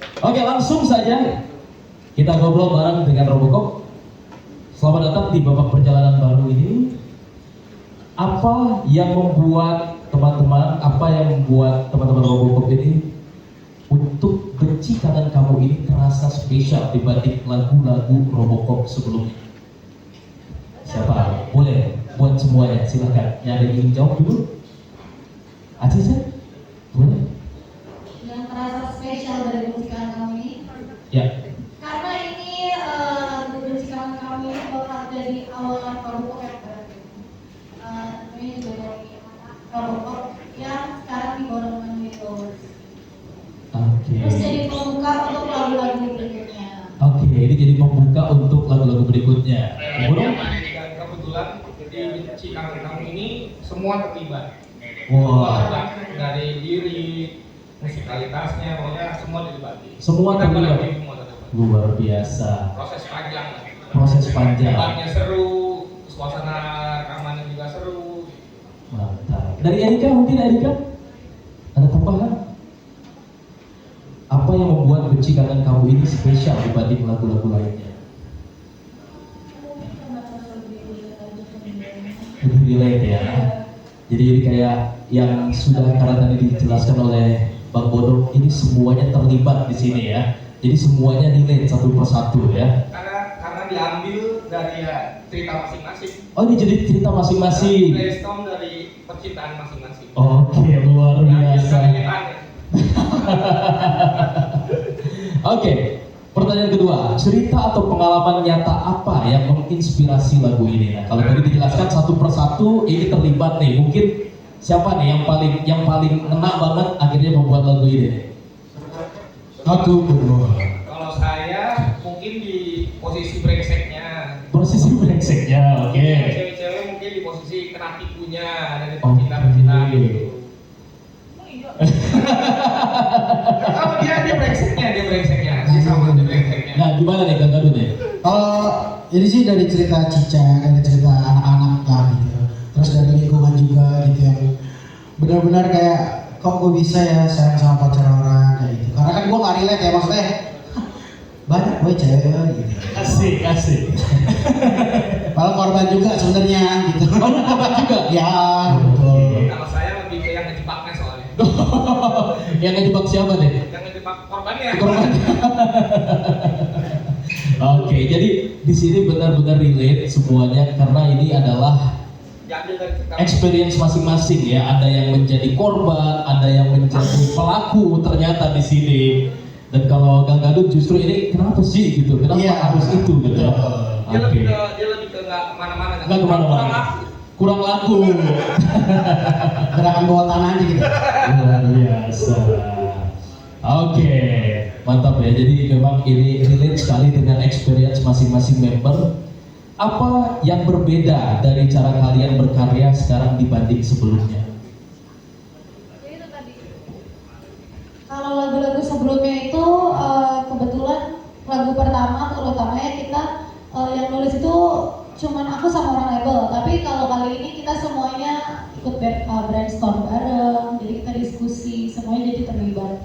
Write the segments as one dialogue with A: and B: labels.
A: Oke, langsung saja kita ngobrol bareng dengan Robocop. Selamat datang di babak perjalanan baru ini. Apa yang membuat teman-teman Robocop ini untuk benci kangen kamu ini terasa spesial dibanding lagu-lagu Robocop sebelumnya? Siapa? Boleh buat semuanya, silakan. Yang ada yang ingin jawab dulu? Aziza? Boleh?
B: Yang terasa spesial dari musikan kami,
A: Ya.
B: karena ini musikan kami bakal jadi awalan Robocop yang baru. Ini juga dari Robocop yang sekarang diborong dengan Windows.
A: Oke.
B: Terus jadi pembuka untuk lagu-lagu berikutnya.
A: Oke, ini jadi pembuka untuk lagu-lagu berikutnya.
C: Dan kebetulan jadi benci kangen kamu ini semua terlibat.
A: Wah.
C: Dari diri, musikalitasnya, pokoknya semua dilibatkan.
A: Semua
C: Kita
A: terlibat.
C: berarti semua terlibat.
A: Luar biasa.
C: Proses panjang.
A: Proses panjang.
C: Debatnya seru, suasana rekamannya juga seru.
A: Mantap. Dari Erika mungkin Erika ada tambahan? Apa yang membuat benci kangen kamu ini spesial dibanding lagu-lagu lainnya? Lebih relate ya. Jadi ini kayak yang sudah karena tadi dijelaskan oleh Bang Bodo, ini semuanya terlibat di sini ya. Jadi semuanya relate satu persatu ya.
C: Karena diambil dari cerita masing-masing.
A: Oh, ini jadi cerita masing-masing.
C: Brainstorm dari percintaan masing-masing.
A: Oke, luar biasa. Oke, pertanyaan kedua, cerita atau pengalaman nyata apa yang menginspirasi lagu ini? Nah, kalau tadi dijelaskan satu persatu, ini terlibat nih. Mungkin siapa nih yang paling ngena banget akhirnya membuat lagu ini? Aku berdua.
C: Kalau saya mungkin di posisi brengseknya.
A: Posisi brengseknya, oke.
C: Cewek-cewek mungkin di posisi kena tipunya dari pecinta-pecinta gitu. Kalau dia brengseknya, dia sama dia brengseknya.
A: Nah, gimana nih Kang Gadun nih?
D: Ini sih dari cerita Cica, dari cerita anak-anak lah gitu. Terus dari lingkungan juga gitu yang benar-benar kayak kok gue bisa ya sayang sama pacar orang kayak gitu. Karena kan gue gak relate ya maksudnya banyak gue cewek gitu.
A: Asik.
D: Padahal korban juga sebenarnya gitu.
A: Oh, korban juga?
D: Ya, betul.
C: Kalau saya lebih ke yang ngejebaknya soalnya.
A: Yang ngejebak siapa nih?
C: Yang ngejebak korbannya.
A: Oke, jadi di sini benar-benar relate semuanya karena ini adalah experience masing-masing ya. Ada yang menjadi korban, ada yang menjadi pelaku ternyata di sini. Dan kalau Kang Gadun justru ini kenapa sih gitu? Kenapa harus itu gitu?
C: Dia lebih ke nggak kemana-mana.
A: Nggak kemana-mana. Kurang laku.
D: Gerakan bawah tanah aja gitu.
A: Luar biasa. Oke, mantap ya. Jadi memang ini relate sekali dengan experience masing-masing member. Apa yang berbeda dari cara kalian berkarya sekarang dibanding sebelumnya?
B: Jadi itu tadi. Kalau lagu-lagu sebelumnya itu kebetulan lagu pertama terutamanya kita yang nulis itu cuman aku sama orang label. Tapi kalau kali ini kita semuanya ikut brainstorm bareng. Jadi kita diskusi, semuanya jadi terlibat.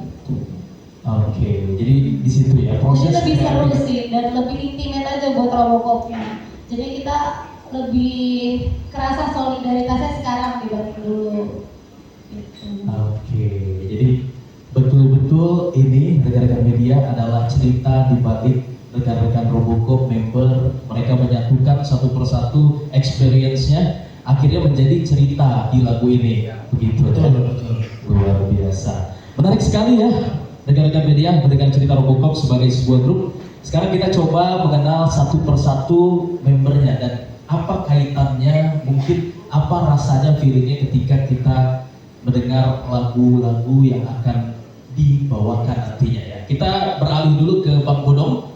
A: Oke, jadi di situ ya proses.
B: Jadi lebih seru sih dan lebih intimate aja buat Robocopnya. Jadi kita lebih kerasa solidaritasnya sekarang dibanding dulu. Gitu.
A: Oke, jadi betul-betul ini rekan-rekan media adalah cerita di balik rekan-rekan Robocop member. Mereka menyatukan satu persatu experience-nya akhirnya menjadi cerita di lagu ini. Begitu ya.
D: Betul.
A: Luar biasa. Menarik sekali ya rekan-rekan media mendengar cerita Robocop sebagai sebuah grup. Sekarang kita coba mengenal satu persatu membernya dan apa kaitannya, mungkin apa rasanya feelingnya ketika kita mendengar lagu-lagu yang akan dibawakan nantinya ya. Kita beralih dulu ke Bang Bodong.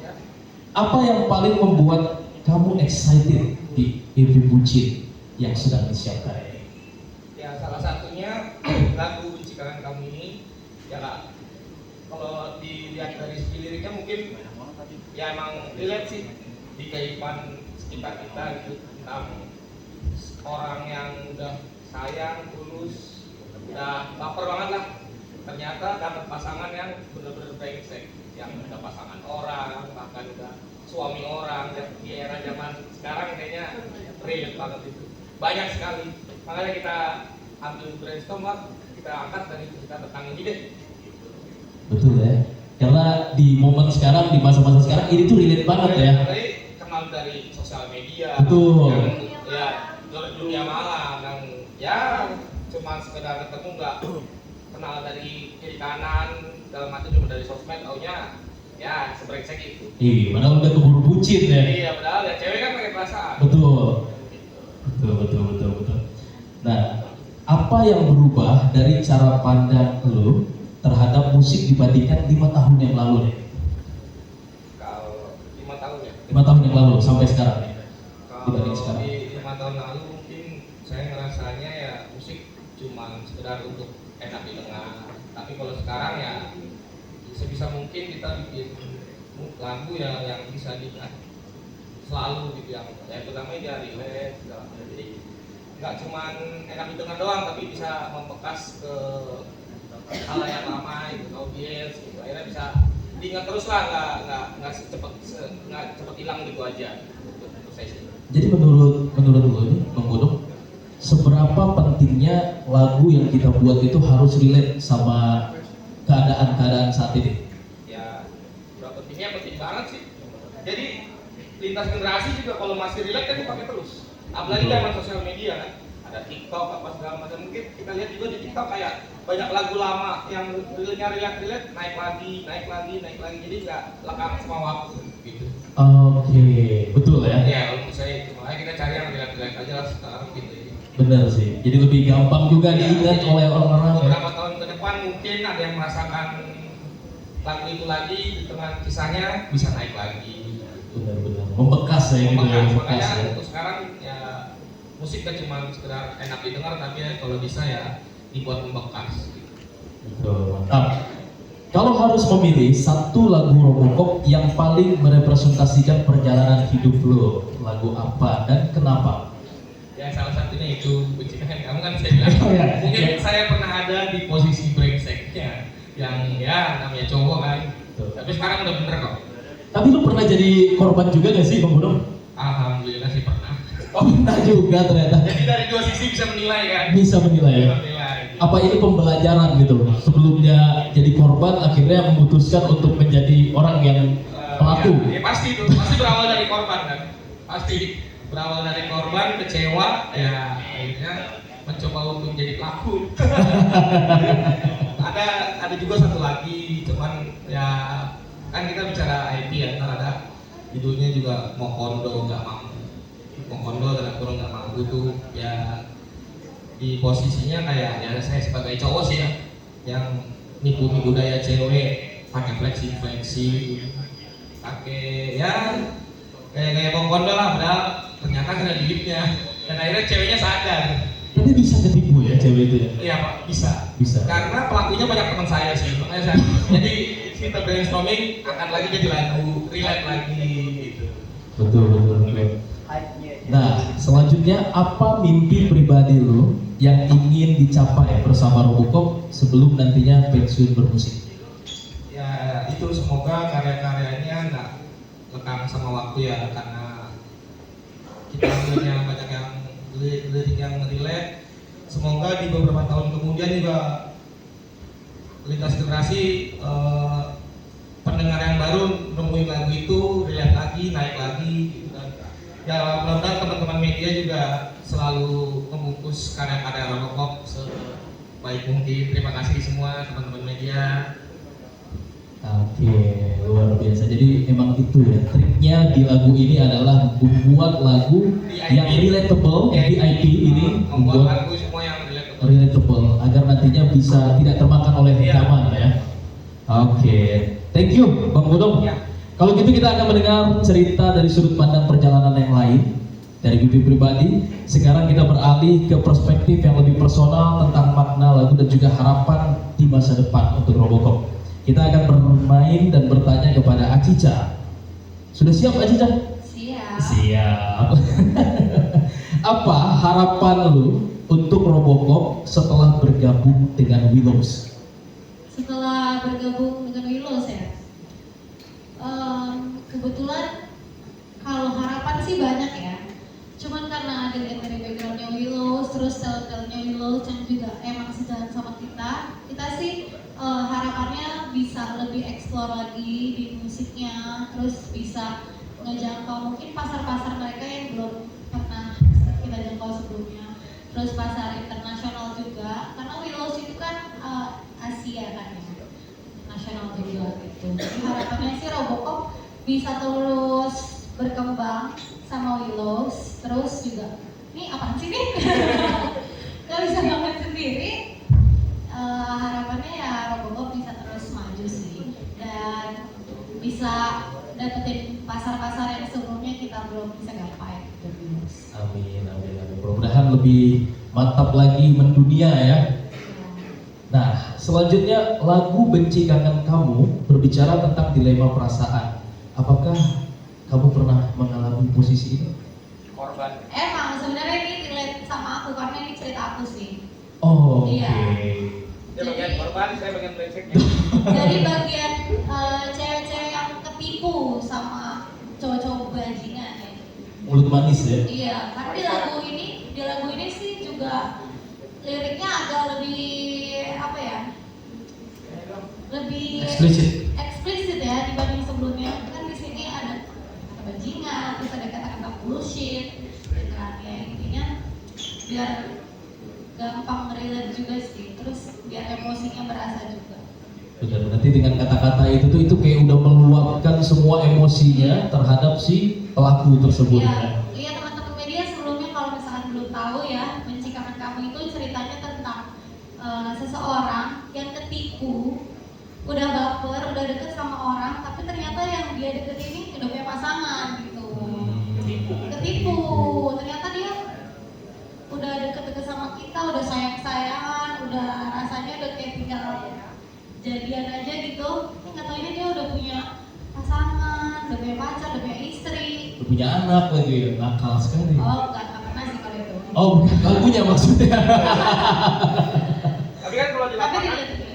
A: Apa yang paling membuat kamu excited di MV Bucin yang sedang disiapkan ini?
C: Ya salah satunya lagu Benci Kangen Kamu ini ya Kak. Kalau dilihat dari segi liriknya mungkin ya emang relate sih di kehidupan sekitar kita gitu, tentang orang yang udah sayang, tulus, udah baper banget lah, ternyata dapat pasangan yang bener-bener brengsek. suami orang di era zaman sekarang kayaknya relate banget itu. Banyak sekali. Makanya kita ambil brainstorm lah, kita angkat dari cerita tentang ini deh.
A: Betul ya. Karena di momen sekarang, di masa-masa sekarang ini tuh relate banget ya.
C: Tadi kenal dari sosial media.
A: Betul.
C: Yang ya dunia malam yang ya cuma sekedar ketemu nggak kenal dari kiri kanan dalam arti cuma dari sosmed, taunya ya sebrengsek itu.
A: Iya, padahal udah keburu bucin ya.
C: Iya, padahal ya cewek kan pakai perasaan.
A: Betul. Nah, apa yang berubah dari cara pandang lo terhadap musik dibandingkan 5 tahun yang lalu nih?
C: Kalau 5 tahun ya.
A: 5 tahun yang lalu sampai sekarang nih. Dibanding
C: Kalau
A: sekarang.
C: di 5 tahun lalu mungkin saya ngerasanya ya musik cuma sekedar untuk enak didengar. Tapi kalau sekarang ya sebisa mungkin kita bikin lagu yang bisa didengar selalu gitu, yang ya terutama dia relate segala macam. Jadi nggak cuma enak didengar doang, tapi bisa membekas ke hal yang lama itu, audiens gitu. Akhirnya bisa diingat terus lah, nggak cepet hilang gitu aja. Itu saya sih.
A: Jadi menurut lo ini, Bang Bodong, seberapa pentingnya lagu yang kita buat itu harus relate sama keadaan-keadaan saat ini?
C: Ya, berapa pentingnya penting banget sih. Jadi lintas generasi juga kalau masih relate kan dipakai terus. Apalagi zaman sosial media kan, ada TikTok apa segala macam. Mungkin kita lihat juga di TikTok kayak banyak lagu lama yang relate naik lagi. Jadi nggak lekang sama waktu gitu.
A: Oke, betul ya.
C: Ya, kalau menurut saya itu makanya kita cari yang relate aja lah sekarang gitu.
A: Benar sih. Jadi lebih gampang juga diingat oleh orang-orang ya.
C: Beberapa tahun ke depan mungkin ada yang merasakan lagu itu lagi di tengah kisahnya bisa naik lagi.
A: Benar-benar membekas ya gitu ya, membekas
C: Makanya
A: ya.
C: untuk sekarang ya musik kan cuma sekedar enak didengar, tapi ya, kalau bisa ya dibuat membekas.
A: Betul, mantap. Kalau harus memilih satu lagu Robocop yang paling merepresentasikan perjalanan hidup lo, lagu apa dan kenapa?
C: Ya salah satunya itu Bucikan. Kamu kan saya bilang
A: Oh, ya.
C: mungkin saya pernah ada di posisi brengseknya yang ya namanya cowok kan.
A: Betul.
C: Tapi sekarang udah bener kok.
A: Tapi lu pernah jadi korban juga gak sih Bang Bodong?
C: Alhamdulillah sih pernah.
A: Oh pernah juga ternyata.
C: Jadi dari dua sisi bisa menilai kan.
A: Bisa menilai ya.
C: Bisa menilai.
A: Apa ini pembelajaran gitu? Sebelumnya jadi korban akhirnya memutuskan untuk menjadi orang yang pelaku.
C: Ya pasti itu, pasti berawal dari korban kan. Pasti berawal dari korban, kecewa, ya akhirnya mencoba untuk menjadi pelaku. ada juga satu lagi, cuman ya kan kita bicara IP ya, ntar ada judulnya juga mau kondo nggak mampu, mau kondo dan kurang nggak mampu tuh ya di posisinya kayak ya saya sebagai cowok sih ya yang nipu daya cewek pakai fleksi pakai ya kayak mau kondo lah, padahal ternyata kena duitnya dan akhirnya ceweknya sadar.
A: Tapi bisa ketipu ya cewek itu ya?
C: Iya Pak, bisa.
A: Bisa.
C: Karena pelakunya banyak teman saya sih, makanya saya jadi kita brainstorming akan lagi jadi lagu relate lagi gitu.
A: Betul. Nah, selanjutnya apa mimpi pribadi lo yang ingin dicapai bersama Robocop sebelum nantinya pensiun bermusik?
C: Ya itu semoga karya-karyanya nggak lekang sama waktu ya, karena kita punya banyak yang lirik yang relate. Semoga di beberapa tahun kemudian juga lintas generasi pendengar yang baru nemuin lagu itu relate lagi, naik lagi gitu kan. Ya mudah-mudahan teman-teman media juga selalu membungkus karya-karya Robocop sebaik mungkin. Terima kasih semua teman-teman media.
A: Oke, luar biasa. Jadi emang itu ya triknya di lagu ini adalah membuat lagu yang relatable, VIP ini
C: membuat
A: membuat
C: lagu semua yang relatable.
A: relatable agar nantinya bisa tidak termakan oleh zaman ya. Oke, thank you Bang Bodong.
C: Ya.
A: Kalau gitu kita akan mendengar cerita dari sudut pandang perjalanan yang lain dari Bibi pribadi. Sekarang kita beralih ke perspektif yang lebih personal tentang makna lagu dan juga harapan di masa depan untuk Robocop. Kita akan bermain dan bertanya kepada Acica. Sudah siap Acica?
B: Siap.
A: Siap. Apa harapan lu untuk Robocop setelah bergabung dengan Willows?
B: Setelah bergabung dengan Willows ya, kebetulan Willows yang juga emang sejalan sama kita sih harapannya bisa lebih explore lagi di musiknya, terus bisa ngejangkau mungkin pasar-pasar mereka yang belum pernah kita jangkau sebelumnya, terus pasar internasional juga karena Willows itu kan Asia kan ya, nasional juga gitu. Jadi harapannya sih Robocop bisa terus berkembang sama Willows, terus juga ini apaan sih nih? Gak bisa banget sendiri. Harapannya ya Robocop bisa terus maju sih dan bisa dapetin pasar-pasar yang sebelumnya kita belum bisa gapai gitu.
A: Amin, amin, amin. Mudah-mudahan lebih mantap lagi mendunia ya. Nah, selanjutnya lagu Benci Kangen Kamu berbicara tentang dilema perasaan. Apakah kamu pernah mengalami posisi ini?
C: Korban.
B: Emang sebenarnya ini relate sama aku karena ini cerita aku sih.
A: Oh, oke.
B: Iya.
C: Dia bagian korban, saya bagian brengseknya.
B: Dari bagian cewek-cewek yang ketipu sama cowok-cowok bajingan ya.
A: Mulut manis ya?
B: Iya, karena di lagu ini sih juga liriknya agak lebih apa ya? Lebih eksplisit ya dibanding sebelumnya. Kan di sini ada kata bajingan, terus ada kata-kata bullshit, gitu kan ya intinya biar gampang relate juga sih, terus biar emosinya berasa juga.
A: Benar, berarti dengan kata-kata itu kayak udah meluapkan semua emosinya terhadap si pelaku tersebut ya.
B: Iya teman-teman media sebelumnya kalau misalkan belum tahu ya, Benci Kangen Kamu itu ceritanya tentang seseorang yang ketipu, udah baper, udah deket sama orang, tapi ternyata yang dia deket ini udah punya pasangan gitu. Ketipu, ternyata dia udah deket-deket sama kita, udah sayang-sayangan, udah rasanya udah kayak tinggal jadian aja gitu. Tapi nggak taunya dia udah punya pasangan, udah punya pacar, udah punya istri.
A: Udah punya anak lagi, nakal sekali.
B: Oh, nggak pernah sih kalau itu.
A: Oh, bukan lagunya maksudnya.
C: Tapi kan kalau di
B: Tapi
C: lapangan,
B: dia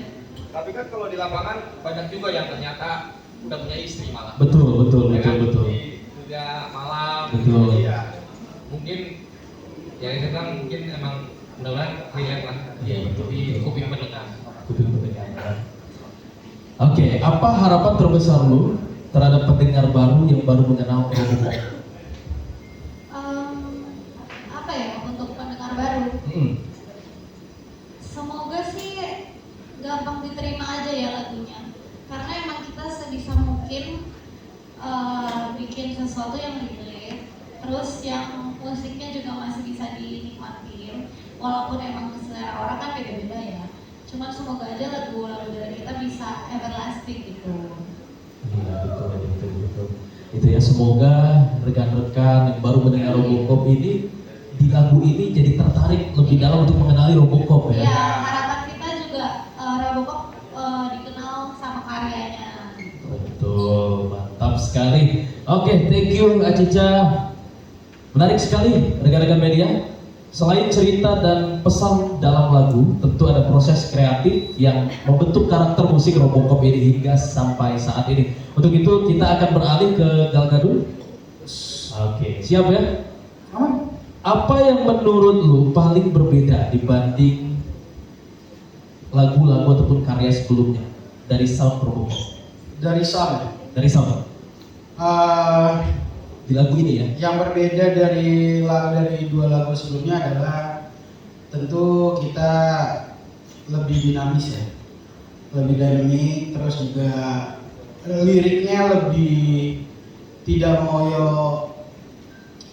C: tapi kan kalau di lapangan banyak juga yang ternyata udah punya istri malah.
A: Betul.
C: Ya kan? Di dunia malam.
A: Betul.
C: Iya. Mungkin ya saya bilang mungkin emang mudah-mudahan relate lah
A: Iya, betul.
C: di kuping pendengar.
A: Oke, apa harapan terbesar lu terhadap pendengar baru yang baru mengenal Robocop?
B: Apa ya untuk pendengar baru?
A: Hmm.
B: Semoga sih gampang diterima aja ya lagunya, karena emang kita sebisa mungkin bikin sesuatu yang relate, terus yang musiknya juga masih bisa dinikmatin, walaupun emang selera orang kan beda-beda ya. Cuman semoga aja lagu-lagu dari kita bisa everlasting gitu.
A: Iya, betul. Itu ya, semoga rekan-rekan yang baru mendengar Robocop ini di lagu ini jadi tertarik lebih dalam untuk mengenali Robocop ya.
B: Ya, harapan kita juga Robocop dikenal sama karyanya.
A: Betul, mantap sekali. Oke, thank you Acica. Menarik sekali rekan-rekan media. Selain cerita dan pesan dalam lagu, tentu ada proses kreatif yang membentuk karakter musik Robocop ini hingga sampai saat ini. Untuk itu kita akan beralih ke Gal Gadot. Oke, siap ya? Apa yang menurut lu paling berbeda dibanding lagu-lagu ataupun karya sebelumnya dari sound Robocop?
D: Dari sound.
A: Dari sound di lagu ini ya?
D: Yang berbeda dari dua lagu sebelumnya adalah tentu kita lebih dinamis ya, lebih dynamic, terus juga liriknya lebih tidak ngoyo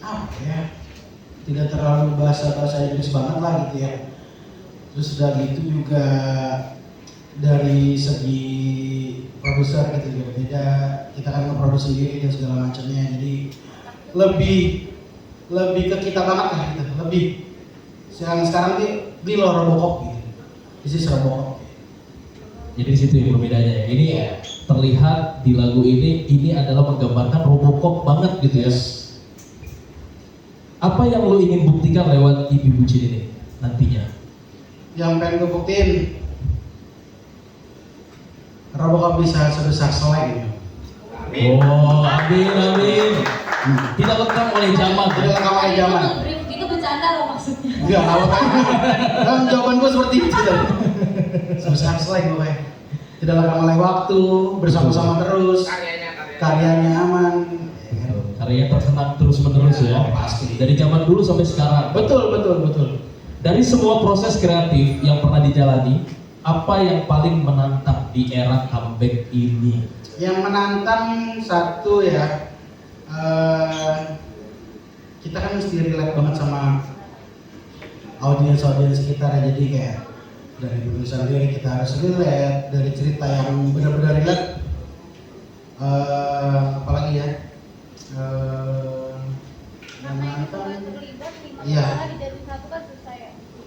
D: apa ya, tidak terlalu bahasa Inggris banget lah gitu ya. Terus udah gitu juga dari segi produser gitu juga beda, kita kan nge-produce sendiri dan segala macamnya, jadi lebih ke kita banget lah gitu, lebih sekarang di lo Robocop gitu, this is Robocop.
A: Jadi di situ yang berbedanya ya. Ini terlihat di lagu ini adalah menggambarkan Robocop banget gitu ya. Apa yang lo ingin buktikan lewat Ibu Bucin ini nantinya?
D: Yang pengen gue buktiin Robocop bisa sebesar Slang.
A: Oh, amin. Tidak lekang oleh zaman.
D: Tidak lekang oleh zaman.
B: Itu bercanda Gimana lo maksudnya?
D: Enggak, apa-apa. Kan jawaban gue seperti itu tadi. Susah selesai gue. Tidak lekang oleh waktu, bersama-sama terus, karyanya aman.
A: Karya terkenang terus menerus ya.
D: Pasti.
A: Dari zaman dulu sampai sekarang.
D: Betul.
A: Dari semua proses kreatif yang pernah dijalani, apa yang paling menantang di era comeback ini?
D: Yang menantang satu ya, kita kan mesti relate banget sama audiens sekitar ya. Jadi kayak dari penulisan lirik kita harus relate, dari cerita yang benar-benar relate. Apalagi ya, yang menantang, iya.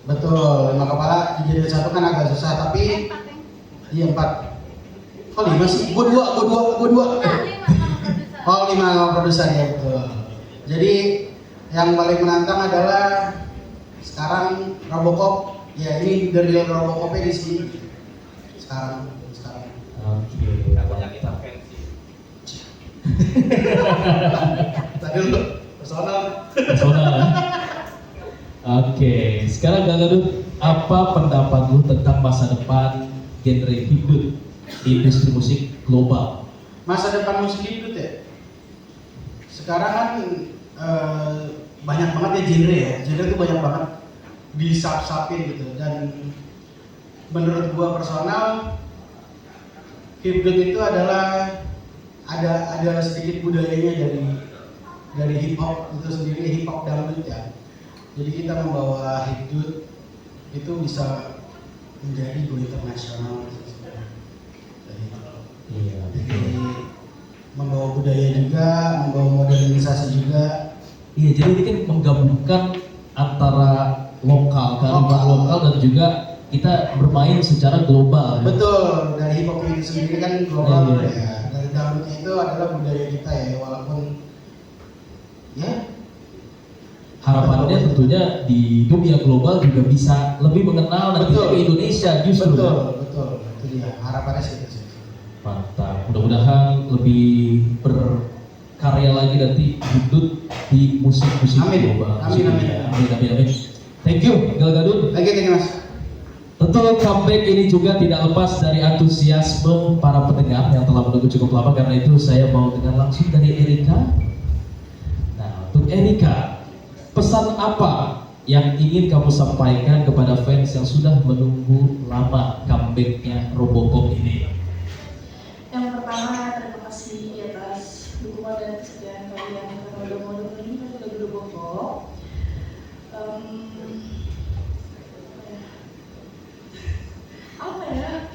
D: Betul, 5 kepala dijadiin satu kan agak susah, tapi iya 4. Oh 5 sih, gue dua. Oh 5 produser ya, betul. Jadi yang paling menantang adalah sekarang Robocop. Ya ini dari Robocopnya di sini. Sekarang.
A: Oke.
C: Takutnya kita fancy.
D: Tadi lu personal.
A: Ya? Oke, sekarang Kang Gadut, apa pendapat lu tentang masa depan genre hibdut di industri musik global?
D: Masa depan musik hibdut ya. Sekarang kan banyak banget ya genre ya. Genre tuh banyak banget disap-sapin gitu, dan menurut gua personal hibdut itu adalah ada sedikit budayanya dari hip hop itu sendiri, hip hop dangdut ya. Jadi kita membawa hibdut itu bisa menjadi go internasional gitu.
A: Iya.
D: Jadi membawa budaya juga, membawa modernisasi juga.
A: Iya, jadi ini kan menggabungkan antara kearifan lokal dan juga kita bermain secara global. Ya?
D: Betul, dari hip hop itu sendiri kan global
A: Iya.
D: ya. Dari dangdutnya itu adalah budaya kita ya, walaupun ya
A: Harapannya tentunya di dunia global juga bisa lebih mengenal nantinya
D: Betul.
A: ke Indonesia justru.
D: betul, itu dia harapannya sih itu sih.
A: Mantap, mudah-mudahan lebih berkarya lagi nanti hibdut di musik-musik
D: Amin.
A: global.
D: Amin.
A: Thank you, Gal Gadut.
D: Lagi gini mas.
A: Tentu comeback ini juga tidak lepas dari antusiasme para pendengar yang telah menunggu cukup lama. Karena itu saya mau dengar langsung dari Erika. Nah, untuk Erika, pesan apa yang ingin kamu sampaikan kepada fans yang sudah menunggu lama comebacknya Robocop ini?
E: Yang pertama, terima kasih atas dukungan dan kesediaan kalian karena udah mau dengerin lagu Robocop. Apa ya?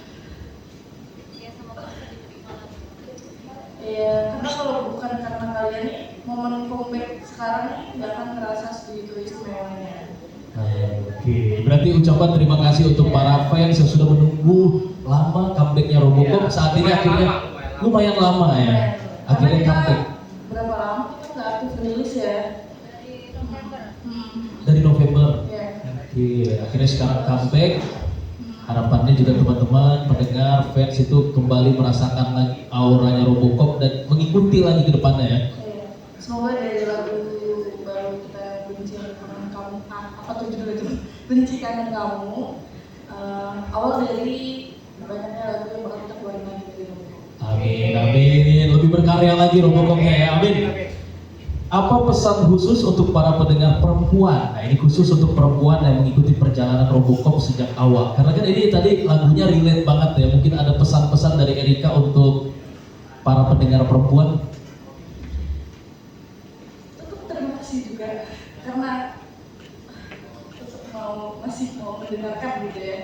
E: Ya, karena kalau bukan karena kalian nih, momen comeback sekarang nih nggak akan terasa segitu istimewanya.
A: Oke, berarti ucapan terima kasih untuk para fans yang sudah menunggu lama comebacknya Robocop. Saat ini akhirnya lumayan lama ya, akhirnya comeback
E: Berapa lama kita nggak aktif rilis ya?
A: dari November.
E: Ya.
A: Oke, akhirnya sekarang comeback. Harapannya juga teman-teman pendengar fans itu kembali merasakan lagi auranya Robocop dan mengikuti lagi ke depannya ya.
E: Iya. Semoga dari lagu baru kita benci kangen kamu, apa tuh judulnya itu? Benci kangen kamu. Awal dari banyaknya lagu yang bakal kita keluarin lagi dari Robocop.
A: Amin. Lebih berkarya lagi Robocopnya ya, amin. Apa pesan khusus untuk para pendengar perempuan? Nah, ini khusus untuk perempuan yang mengikuti perjalanan Robocop sejak awal. Karena kan ini tadi lagunya relate banget ya. Mungkin ada pesan-pesan dari Erika untuk para pendengar perempuan.
E: Tetap terima kasih juga karena tetap masih mau mendengarkan gitu ya.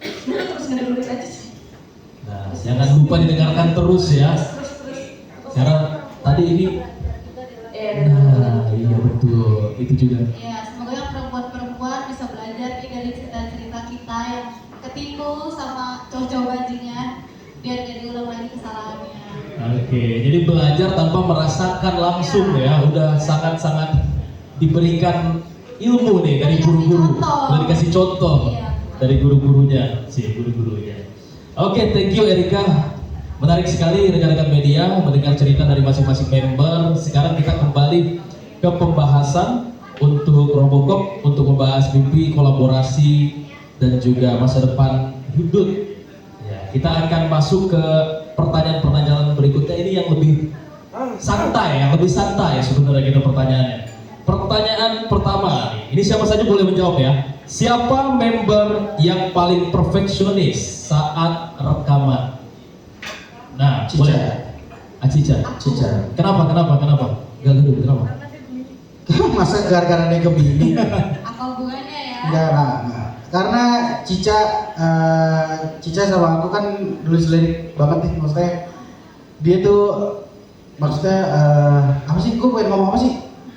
E: Semoga terus ngedengerin aja sih.
A: Nah, jangan lupa didengarkan terus ya.
E: Terus.
A: Sekarang tadi ini, iya betul, itu juga.
B: Ya, semoga yang perempuan-perempuan bisa belajar nih dari cerita-cerita kita yang ketipu sama cowok-cowok bajingan, biar jadi ulang lagi kesalahannya.
A: Oke, jadi belajar tanpa merasakan langsung ya, udah sangat-sangat diberikan ilmu nih dari guru-guru, udah dikasih contoh
B: Iya.
A: dari guru-gurunya, guru-gurunya. Oke, thank you Erika. Menarik sekali rekan-rekan media mendengar cerita dari masing-masing member. Sekarang kita kembali ke pembahasan untuk Robocop untuk membahas mimpi, kolaborasi dan juga masa depan Hibdut. Ya, kita akan masuk ke pertanyaan-pertanyaan berikutnya ini yang lebih santai sebenarnya kita pertanyaannya. Pertanyaan pertama, ini siapa saja boleh menjawab ya. Siapa member yang paling perfeksionis saat rekaman? Nah,
D: Cica.
A: boleh. Cica.
D: Cica.
A: Kenapa? Gak dulu, kenapa?
D: Masa gara-gara dia kebini?
B: Apa hubungannya ya?
D: Enggak. Karena Cica sama aku kan nulis lirik banget nih, maksudnya dia tuh maksudnya apa sih? Gue pengen ngomong apa sih?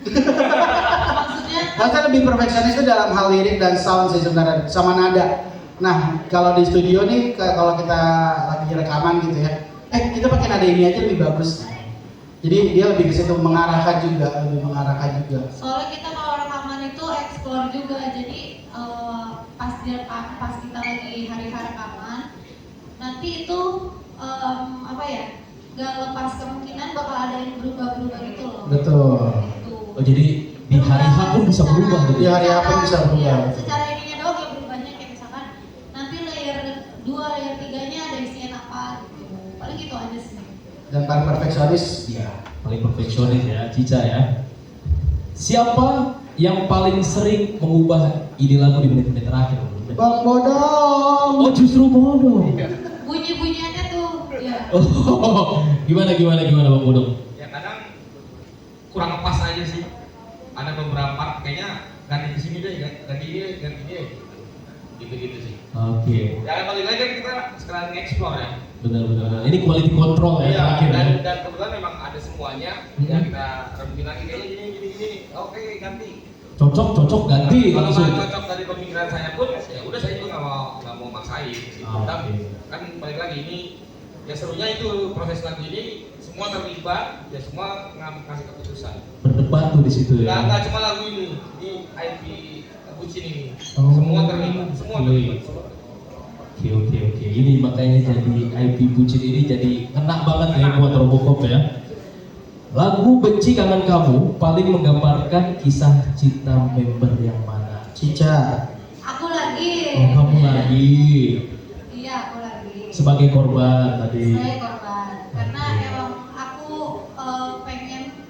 B: Maksudnya
D: Maksudnya lebih perfeksionis itu dalam hal lirik dan sound sih sebenarnya, sama nada. Nah, kalau di studio nih, kalau kita lagi rekaman gitu ya, kita pakai nada ini aja lebih bagus. Jadi dia lebih ke situ mengarahkan juga.
B: soalnya kita kalau rekaman itu explore juga, jadi pas kita lagi hari rekaman, nanti itu gak lepas kemungkinan bakal ada yang berubah gitu loh.
D: Betul.
B: Gitu.
A: Oh, jadi di hari H pun bisa berubah gitu.
D: Di hari H pun bisa berubah.
B: Iya, secara ininya doang yang berubahnya, kayak misalkan nanti layer 2, layer 3-nya ada isian apa gitu. Paling gitu aja sih.
D: Dan paling perfeksionis dia.
A: Paling perfeksionis ya, Cica ya. Siapa yang paling sering mengubah ide lagu di menit-menit terakhir?
D: Bang Bodong.
A: Oh, justru bodoh.
B: Bunyi-bunyiannya tuh, ya.
A: Oh, gimana Bang Bodong?
C: Ya kadang kurang pas aja sih. Ada beberapa kayaknya ganti di sini deh, ganti dia. Gitu sih.
A: Oke,
C: Ya balik lagi kan kita sekarang explore ya.
A: benar. Ini quality control ya
C: Iya,
A: terakhir ya.
C: dan kebetulan memang ada semuanya. Ya kita rebutin lagi kayaknya gini. Oke, ganti.
A: Cocok ganti
C: Kalau
A: langsung.
C: nggak cocok dari pemikiran saya pun, ya udah saya juga nggak mau maksain. Gitu.
A: Oke.
C: Kan balik lagi ini, ya serunya itu proses lagu ini semua terlibat, ya semua ngasih keputusan.
A: Berdebat tuh di situ ya.
C: Nggak cuma lagu ini IP Bucin ini,
A: Oh.
C: semua terlibat.
A: Oke. Ini makanya jadi IP Bucin ini jadi ngena banget ya buat Robocop ya. Lagu Benci Kangen Kamu paling menggambarkan kisah cinta member yang mana?
D: Cica.
B: Aku lagi.
A: Oh, kamu lagi
B: Iya, aku lagi.
A: sebagai korban tadi.
B: Saya korban. Karena emang aku pengen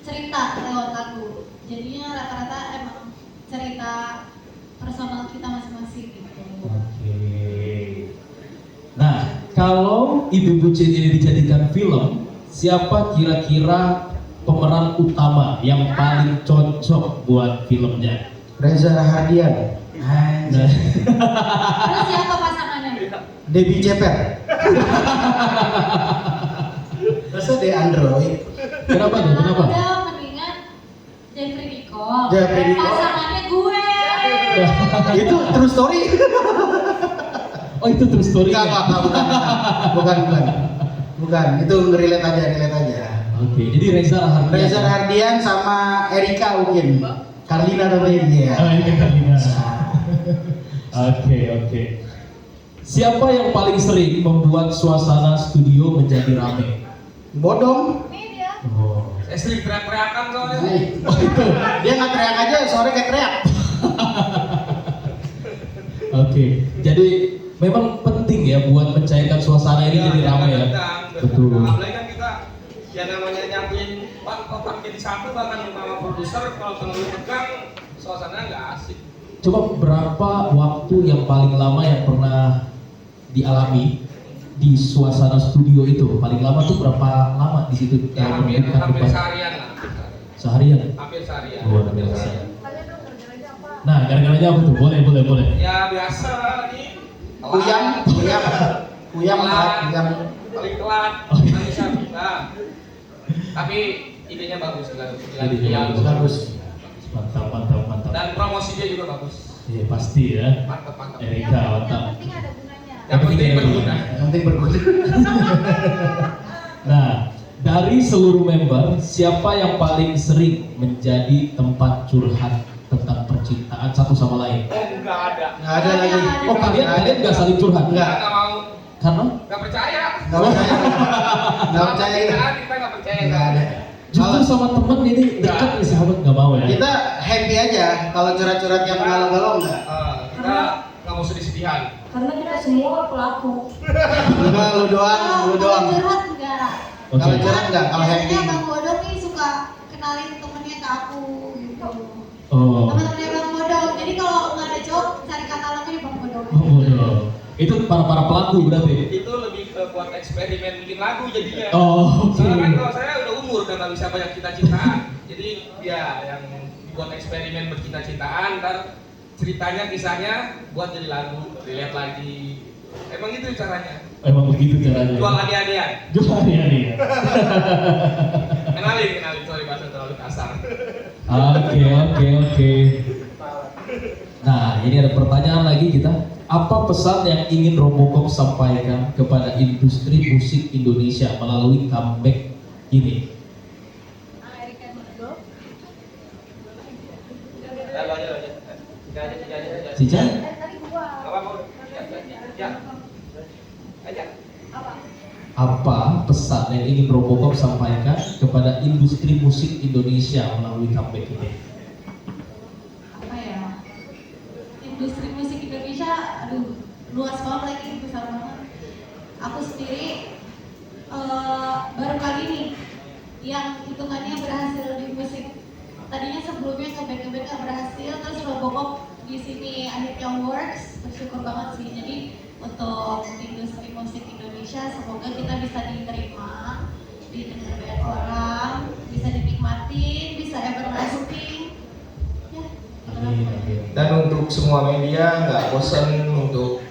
B: cerita lewat lagu. Jadinya rata-rata emang cerita personal kita masing-masing gitu.
A: Oke. Nah, kalau Ibu Bucin ini dijadikan film, siapa kira-kira pemeran utama yang paling cocok buat filmnya?
D: Reza Rahardian.
A: Nah,
B: Terus siapa pasangannya?
D: Debbie Ceper. Masa dia android?
A: kenapa tuh? Kenapa?
B: Udah mendingan Jeffrey Nicole.
D: Jeffrey Nicole.
B: Pasangannya gue.
D: Itu true story?
A: Oh, itu true story.
D: Enggak, bukan. Itu relate aja.
A: Oke, jadi Reza Rahardian.
D: Reza Rahardian sama Erika mungkin. Karlina namanya dia.
A: Oh, ini Karlina. Oke. Siapa yang paling sering membuat suasana studio menjadi rame?
D: Bodong.
B: Ini dia.
A: Oh,
C: Saya sering teriak-teriakan soalnya.
A: itu.
D: Dia nggak teriak aja, suaranya kayak teriak.
A: Oke, jadi memang penting ya buat mencairkan suasana ini jadi ramai ya. Betul.
C: Apalagi kan kita ya namanya nyatuin papan jadi satu, bahkan sama produser kalau terlalu tegang suasana nggak asik.
A: Coba berapa waktu yang paling lama yang pernah dialami di suasana studio itu? Paling lama tuh berapa lama di situ?
C: Ya hampir
A: Debat?
C: seharian lah.
A: Seharian.
C: Hampir seharian.
A: Luar biasa. Nah, gara-garanya apa tuh? Boleh.
C: Ya biasa nih.
D: Kuyang.
C: Paling telat.
A: Oh, iya.
C: Bisa. Nah, tapi idenya bagus kan.
A: Idenya bagus. Mantap.
C: Dan promosi dia juga bagus.
A: Iya pasti ya.
C: Mantap.
A: Erika mantap.
B: penting ada gunanya.
C: Yang penting berguna.
D: Nanti berguna.
A: Nah, dari seluruh member, siapa yang paling sering menjadi tempat curhat tentang percintaan satu sama lain?
C: Oh nggak ada.
D: Nggak ada lagi.
A: Oh, kalian nggak saling curhat?
D: Nggak.
C: Nggak mau.
A: Karena?
C: Nggak percaya.
D: Nggak percaya. Nggak percaya itu.
C: Kita nggak percaya.
D: Nggak ada.
A: Justru sama temen ini dekat nih sahabat nggak mau ya?
D: Kita happy aja kalau curhat-curhat yang galau-galau enggak.
C: Kita nggak mau sedih-sedihan.
E: Karena kita semua pelaku.
D: Enggak, lu doang.
B: Kalau curhat enggak.
A: Oke.
D: Kalau curhat enggak, kalau happy.
B: Biasanya Bang Bodong nih suka kenalin temennya ke aku gitu.
A: Oh.
B: Teman-temannya Bang Bodong. Jadi kalau nggak ada cowok cari katalognya di Bang Bodong.
A: Oh, bodoh. Itu para pelaku berarti.
C: Itu lebih ke buat eksperimen bikin lagu jadinya.
A: Oh, oke.
C: Soalnya kan kalau saya udah umur dan nggak bisa banyak cita-citaan. Jadi ya yang buat eksperimen bercita-citaan, ntar ceritanya kisahnya buat jadi lagu, dilihat lagi. Emang itu caranya.
A: Emang begitu caranya.
C: Jual hadiah-hadiah.
A: Jual ya nih.
C: Kenalin, sorry bahasa terlalu kasar.
A: Oke. Nah, ini ada pertanyaan lagi kita. Apa pesan yang ingin Robocop sampaikan kepada industri musik Indonesia melalui comeback ini? Cica? Apa pesan yang ingin Robocop sampaikan kepada industri musik Indonesia melalui comeback ini?
B: Apa ya? Industri musik Indonesia, aduh, luas banget lagi, besar banget. Aku sendiri baru kali ini yang hitungannya berhasil di musik. Tadinya sebelumnya ngeband gak berhasil, terus Robocop di sini akhirnya works, bersyukur banget sih. Jadi untuk industri musik Indonesia semoga kita bisa diterima, didengar banyak orang, bisa dinikmatin, bisa everlasting. Ya,
C: Dan untuk semua media nggak bosan untuk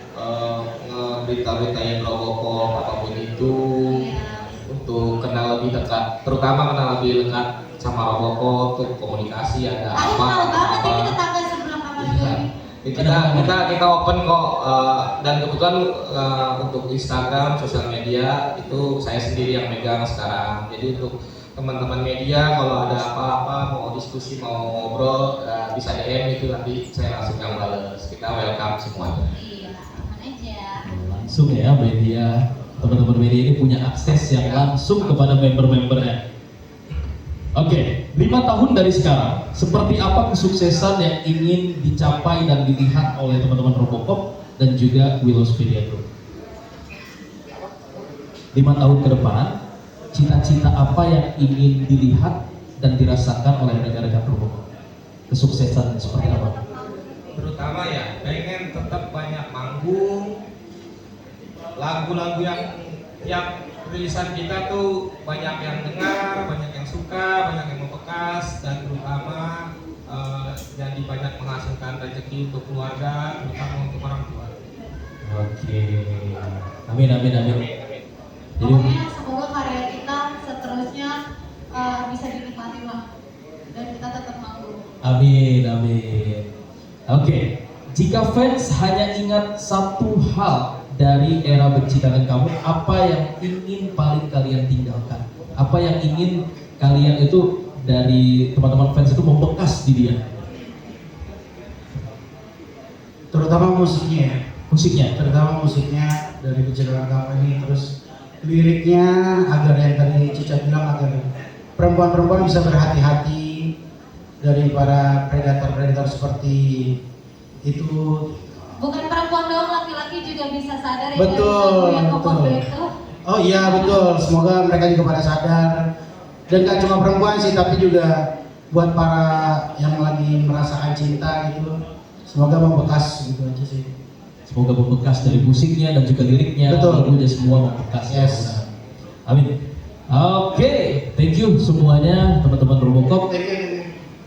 C: ngeberita-beritain Robocop apapun itu, untuk kenal lebih dekat, terutama kenal lebih dekat sama Robocop, untuk komunikasi ada
B: Aku
C: apa.
B: tahu banget ini tetangga sebelah kamar gue.
C: Kita open kok, dan kebetulan untuk Instagram sosial media itu saya sendiri yang megang sekarang. Jadi untuk teman-teman media kalau ada apa-apa mau diskusi mau ngobrol bisa DM itu nanti saya langsung yang bales. Kita welcome semuanya.
B: Iya, aman aja.
A: Langsung ya media, teman-teman media ini punya akses yang langsung kepada member-membernya. Oke, 5 tahun dari sekarang, seperti apa kesuksesan yang ingin dicapai dan dilihat oleh teman-teman Robocop dan juga Willows Media Group? 5 tahun ke depan, cita-cita apa yang ingin dilihat dan dirasakan oleh rekan-rekan Robocop? Kesuksesan seperti apa?
C: Terutama ya pengen tetap banyak manggung, lagu-lagu yang tiap rilisan kita tuh banyak yang dengar, banyak yang suka, banyak yang membekas, dan terutama jadi banyak menghasilkan rezeki untuk keluarga, terutama untuk orang tua.
A: Oke, amin. Jadi,
B: Pokoknya semoga karya kita seterusnya bisa dinikmati lah dan kita tetap manggung.
A: amin. Oke, jika fans hanya ingat satu hal dari era Benci Kangen Kamu, apa yang ingin paling kalian tinggalkan? Apa yang ingin kalian itu dari teman-teman fans itu membekas di dia?
D: Terutama musiknya ya.
A: Musiknya.
D: Musiknya dari Benci Kangen Kamu ini, terus liriknya agar yang tadi Cica bilang, agar perempuan-perempuan bisa berhati-hati dari para predator-predator seperti itu.
B: Bukan perempuan doang, laki-laki juga bisa sadar ya.
D: Betul,
B: dari lagu yang
D: betul.
B: Koplo itu.
D: Oh iya betul, semoga mereka juga pada sadar. Dan gak cuma perempuan sih, tapi juga buat para yang lagi merasakan cinta gitu, semoga membekas gitu aja sih.
A: Semoga membekas dari musiknya dan juga liriknya.
D: Betul.
A: Lagunya semua membekas.
D: Yes.
A: Amin. Oke, thank you semuanya teman-teman Robocop.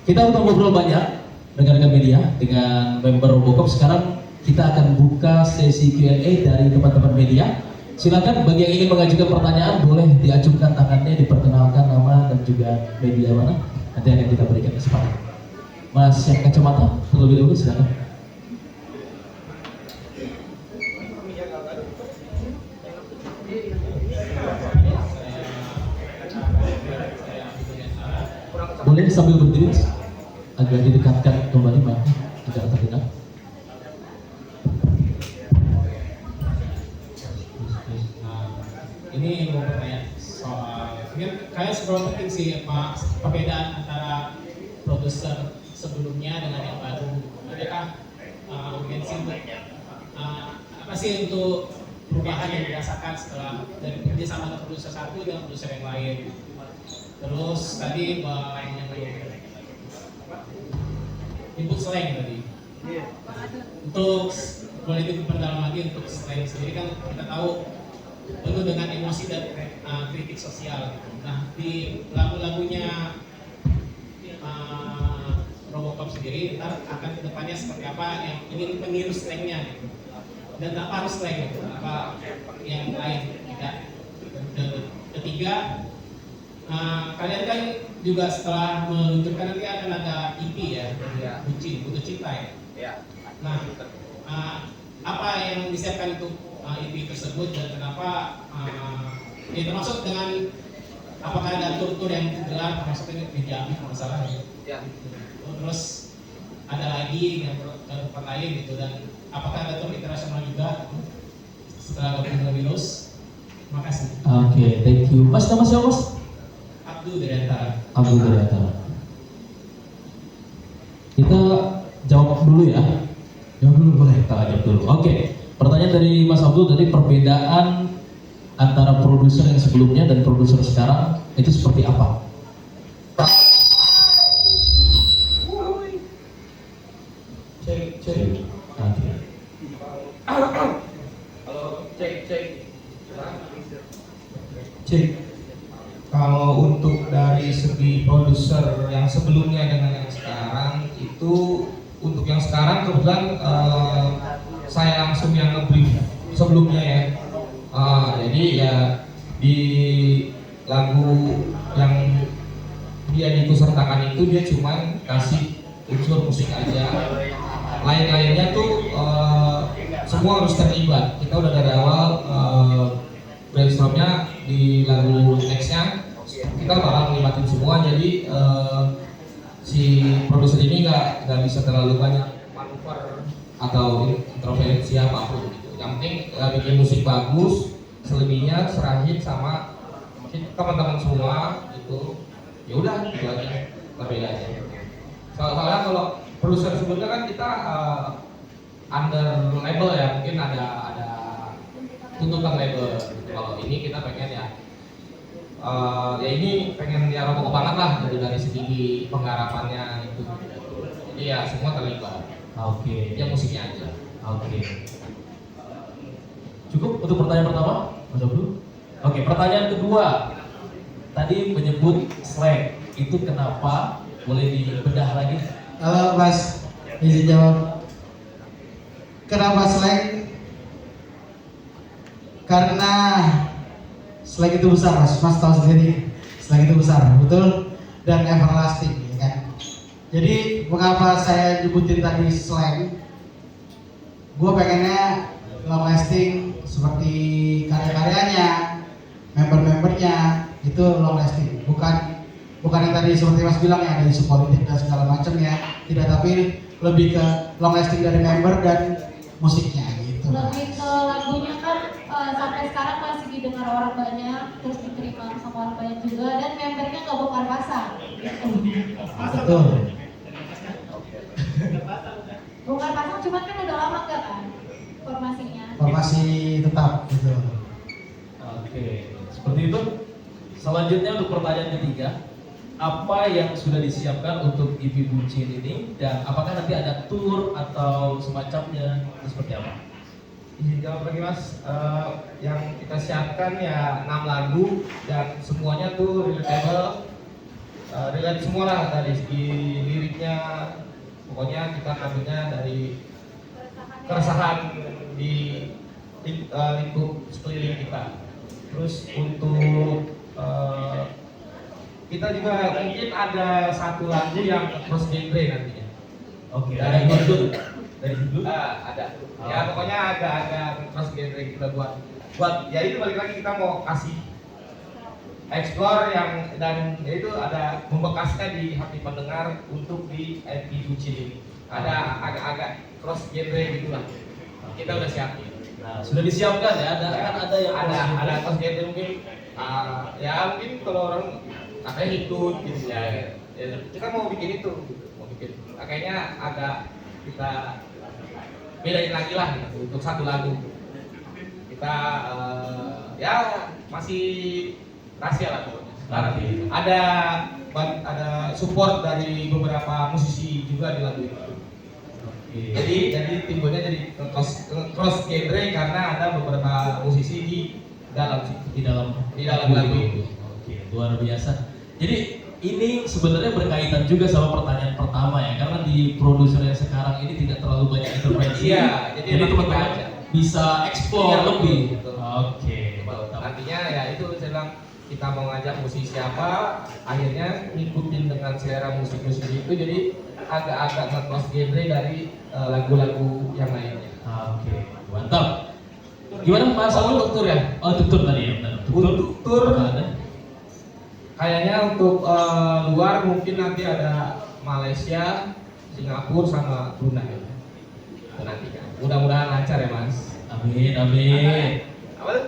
A: Kita udah ngobrol banyak rekan-rekan media dengan member Robocop. Sekarang kita akan buka sesi Q&A dari teman-teman media. Silakan bagi yang ingin mengajukan pertanyaan boleh diajukan tangannya, diperkenalkan nama dan juga media mana. Nanti akan kita berikan kesempatan. Mas yang kacamata terlebih dahulu silakan. Boleh sambil berdiri agak didekatkan kembali Mbak agar terdengar.
F: Ini mau bertanya soal ini Mungkin kalian seberapa penting sih apa perbedaan antara produser sebelumnya dengan yang baru? Adakah mention apa sih untuk perubahan yang dirasakan setelah dari kerjasama dengan produser satu dengan produser yang lain? Terus tadi yang input slang tadi. Untuk boleh diperdalam lagi untuk slang sendiri kan kita tahu penuh dengan emosi dan kritik sosial. Nah di lagu-lagunya Robocop sendiri ntar akan kedepannya seperti apa yang ingin meniru slangnya gitu. Dan tak harus slang gitu, apa yang lain tidak. Ketiga, kalian kan juga setelah meluncurkan nanti akan ada EP ya, Bucin, Butuh Cinta ya. Nah, apa yang disiapkan untuk EP tersebut dan kenapa ya termasuk dengan apakah ada tur-tur yang digelar termasuk ini di Jambi kalau salah ya. Terus ada lagi yang ke tempat lain gitu dan apakah ada tur internasional juga setelah gabung dengan Windows? Terima kasih.
A: Oke, thank you. Mas, nama siapa Mas?
F: Abdul dari Antara.
A: Abdul dari Antara. Kita jawab dulu ya. Jawab dulu boleh. Kita jawab dulu. Oke. Pertanyaan dari Mas Abdul tadi, perbedaan antara produser yang sebelumnya dan produser sekarang itu seperti apa?
C: Cek.
A: Oke.
C: Halo, cek.
G: Cek. Kalau untuk dari segi produser yang sebelumnya dengan yang sekarang itu, untuk yang sekarang kebetulan saya langsung yang nge-brief sebelumnya ya. Jadi ya di lagu yang dia diikutsertakan itu dia cuman kasih unsur musik aja. Lain-lainnya tuh semua harus terlibat. Kita udah dari awal brainstormnya di lagu nextnya kita bakal ngelibatin semua, jadi si produser ini nggak bisa terlalu banyak manuver atau intervensi apapun gitu. Yang penting bikin musik bagus, selebihnya serahin sama teman-teman semua gitu. Ya udah gitu aja, berbeda aja. Soalnya kalau produser sebelumnya kan kita under label ya, mungkin ada tuntutan label. Kalau ini kita pengen ya ini pengen ya rokok banget lah dari segi penggarapannya itu. Jadi ya semua terlibat.
A: Oke.
G: Ya musiknya aja.
A: Oke. Cukup untuk pertanyaan pertama, Mas Abdul? Oke, pertanyaan kedua. Tadi menyebut slang. Itu kenapa? Boleh dibedah lagi?
D: Halo Mas, izin jawab. Kenapa slang? Karena slang itu besar Mas tahu sendiri. Slang itu besar, betul? Dan everlasting, ya kan? Jadi mengapa saya nyebutin tadi slang? Gue pengennya long lasting seperti karya-karyanya, member-membernya itu long lasting. Bukan yang tadi seperti Mas bilang ya ada isu politik dan segala macam ya. Tidak, tapi lebih ke long lasting dari member dan musiknya gitu.
B: Lebih ke lagunya kan sampai sekarang masih didengar orang banyak, terus diterima sama orang banyak juga, dan membernya nggak bongkar pasang gitu.
D: Betul.
B: Bongkar pasang cuman kan udah lama gak kan formasinya.
D: Formasi tetap gitu.
A: Oke, seperti itu. Selanjutnya untuk pertanyaan ketiga, apa yang sudah disiapkan untuk EP Bucin ini dan apakah nanti ada tour atau semacamnya seperti apa?
G: Izin jawab lagi Mas. Yang kita siapkan ya 6 lagu dan semuanya tuh relatable, relate semua lah dari segi liriknya. Pokoknya kita ambilnya dari keresahan di lingkup sekeliling kita. Terus untuk kita juga mungkin ada satu lagu yang cross genre nantinya.
A: Oke,
G: Dari
A: judul. Dari judul?
G: ada. Ya pokoknya ada cross genre kita buat ya itu balik lagi kita mau kasih explore yang dan ya itu ada membekasnya di hati pendengar untuk di EP Bucin ini. Ada agak-agak cross genre gitulah. Kita udah siapin.
A: Nah, sudah disiapkan ya, ada kan ada yang
G: ada cross genre mungkin
C: Ya mungkin kalau orang katanya hitut gitu ya, kita mau bikin itu gitu. Mau bikin kayaknya agak kita bedain lagi lah gitu, untuk satu lagu kita ya masih rahasia lah pokoknya. Nanti ada support dari beberapa musisi juga di lagu itu. Jadi timbulnya jadi cross genre karena ada beberapa musisi di dalam lagu itu.
A: Oke, luar biasa. Jadi ini sebenarnya berkaitan juga sama pertanyaan pertama ya, karena di produser yang sekarang ini tidak terlalu banyak intervensi.
C: Iya, jadi
A: teman-teman bisa explore
C: Iya,
A: lebih.
C: betul.
A: Oke, mantap.
C: Nantinya ya itu saya bilang kita mau ngajak musisi apa, akhirnya ngikutin dengan selera musik-musik itu, jadi agak-agak nge-cross genre dari lagu-lagu yang lainnya.
A: Oke, mantap. Gimana Mas?
C: Untuk tour ya?
A: Oh, untuk tour tadi ya, benar.
C: Untuk tour
A: apa ada?
C: kayaknya untuk luar mungkin nanti ada Malaysia, Singapura sama Brunei. Itu nanti kan. Mudah-mudahan lancar ya Mas.
A: Amin, amin.
C: Apa tuh?